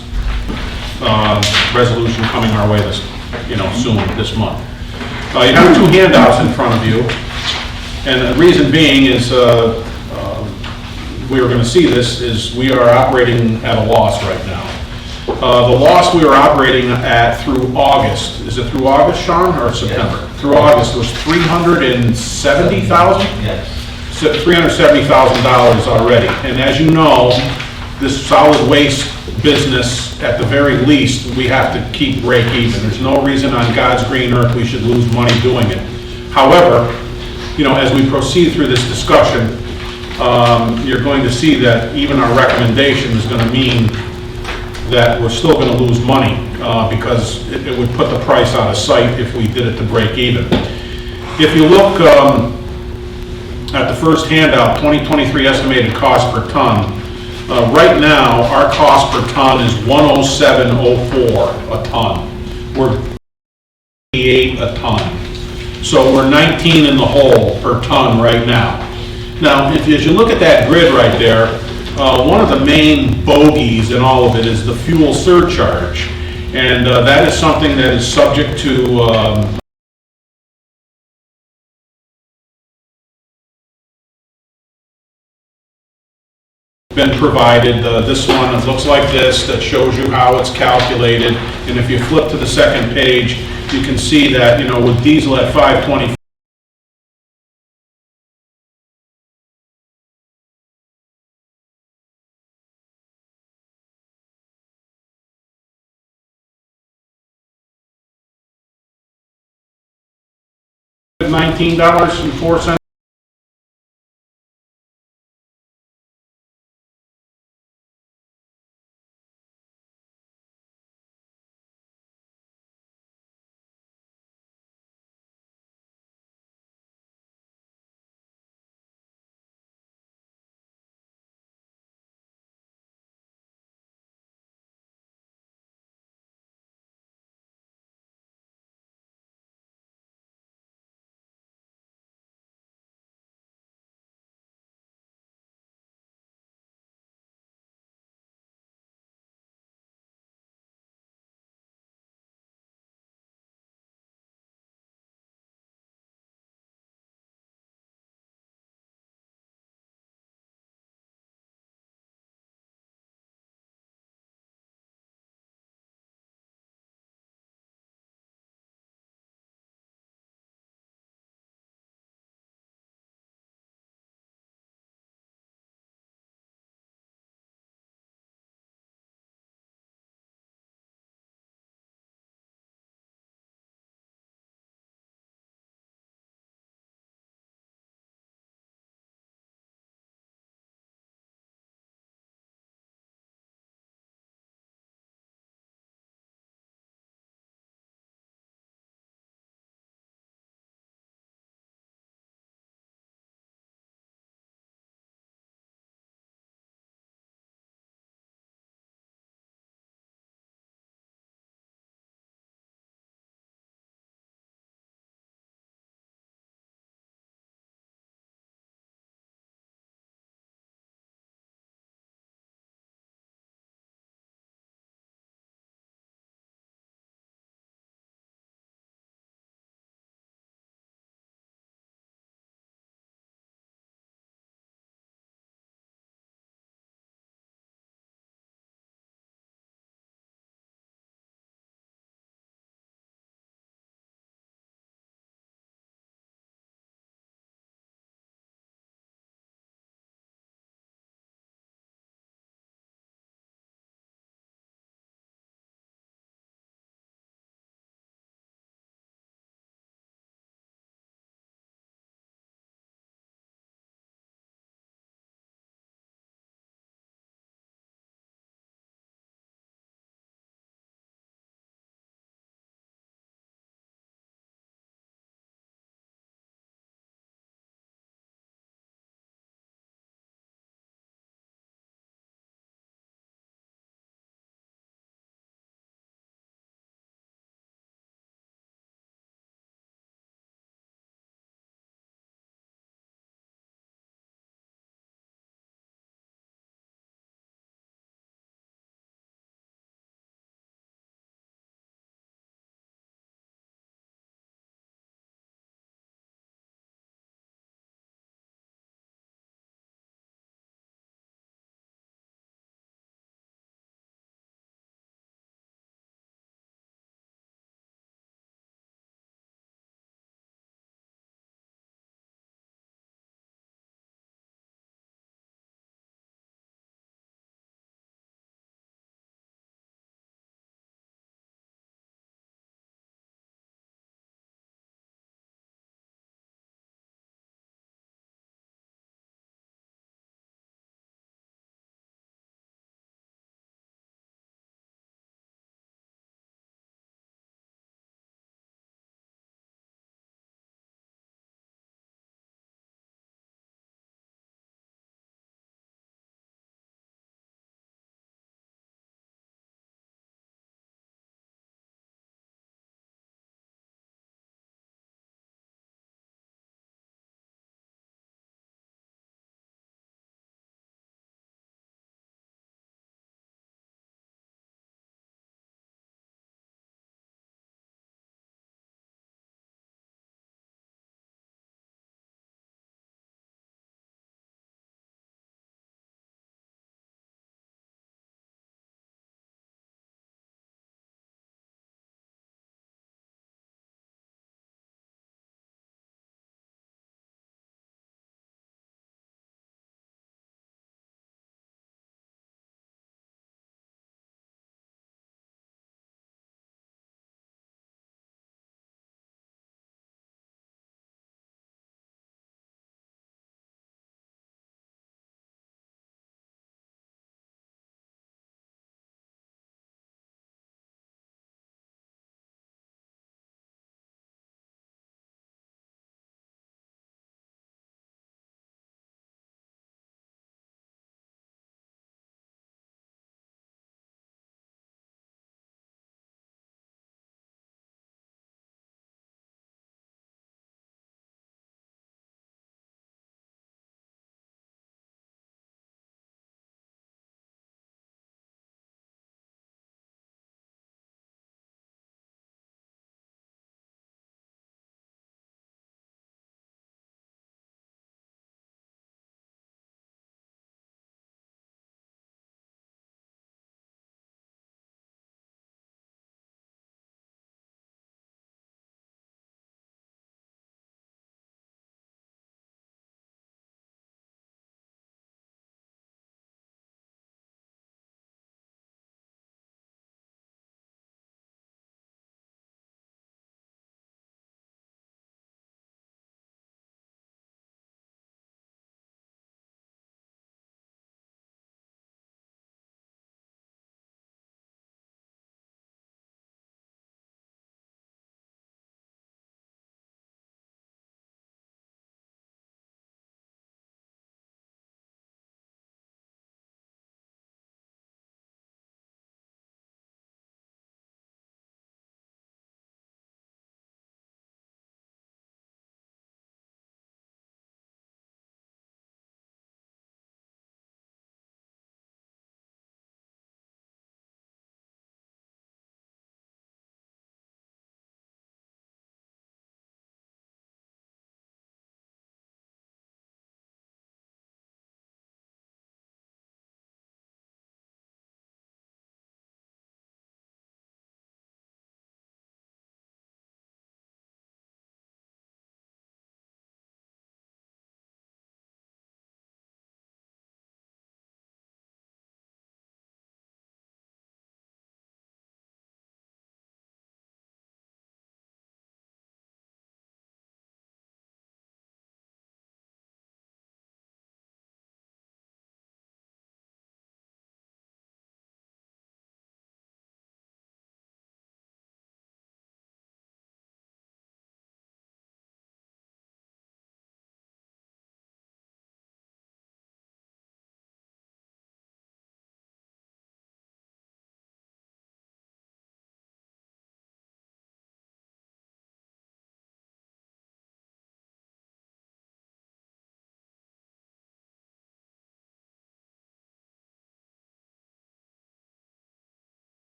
[SPEAKER 13] resolution coming our way soon, this month. You have two handouts in front of you, and the reason being is we are going to see this is we are operating at a loss right now. The loss we are operating at through August, is it through August, Sean, or September? Yes. Through August was $370,000?
[SPEAKER 8] Yes.
[SPEAKER 13] $370,000 already. And as you know, this solid waste business, at the very least, we have to keep break even. There's no reason on God's green earth we should lose money doing it. However, as we proceed through this discussion, you're going to see that even our recommendation is going to mean that we're still going to lose money because it would put the price out of sight if we did it to break even. If you look at the first handout, 2023 estimated cost per ton, right now, our cost per ton is $107.04 a ton. We're $88 a ton. So we're 19 in the hole per ton right now. Now, as you look at that grid right there, one of the main bogeys in all of it is the fuel surcharge. And that is something that is subject to been provided. This one, it looks like this, that shows you how it's calculated. And if you flip to the second page, you can see that, with diesel at 5.20, $19.04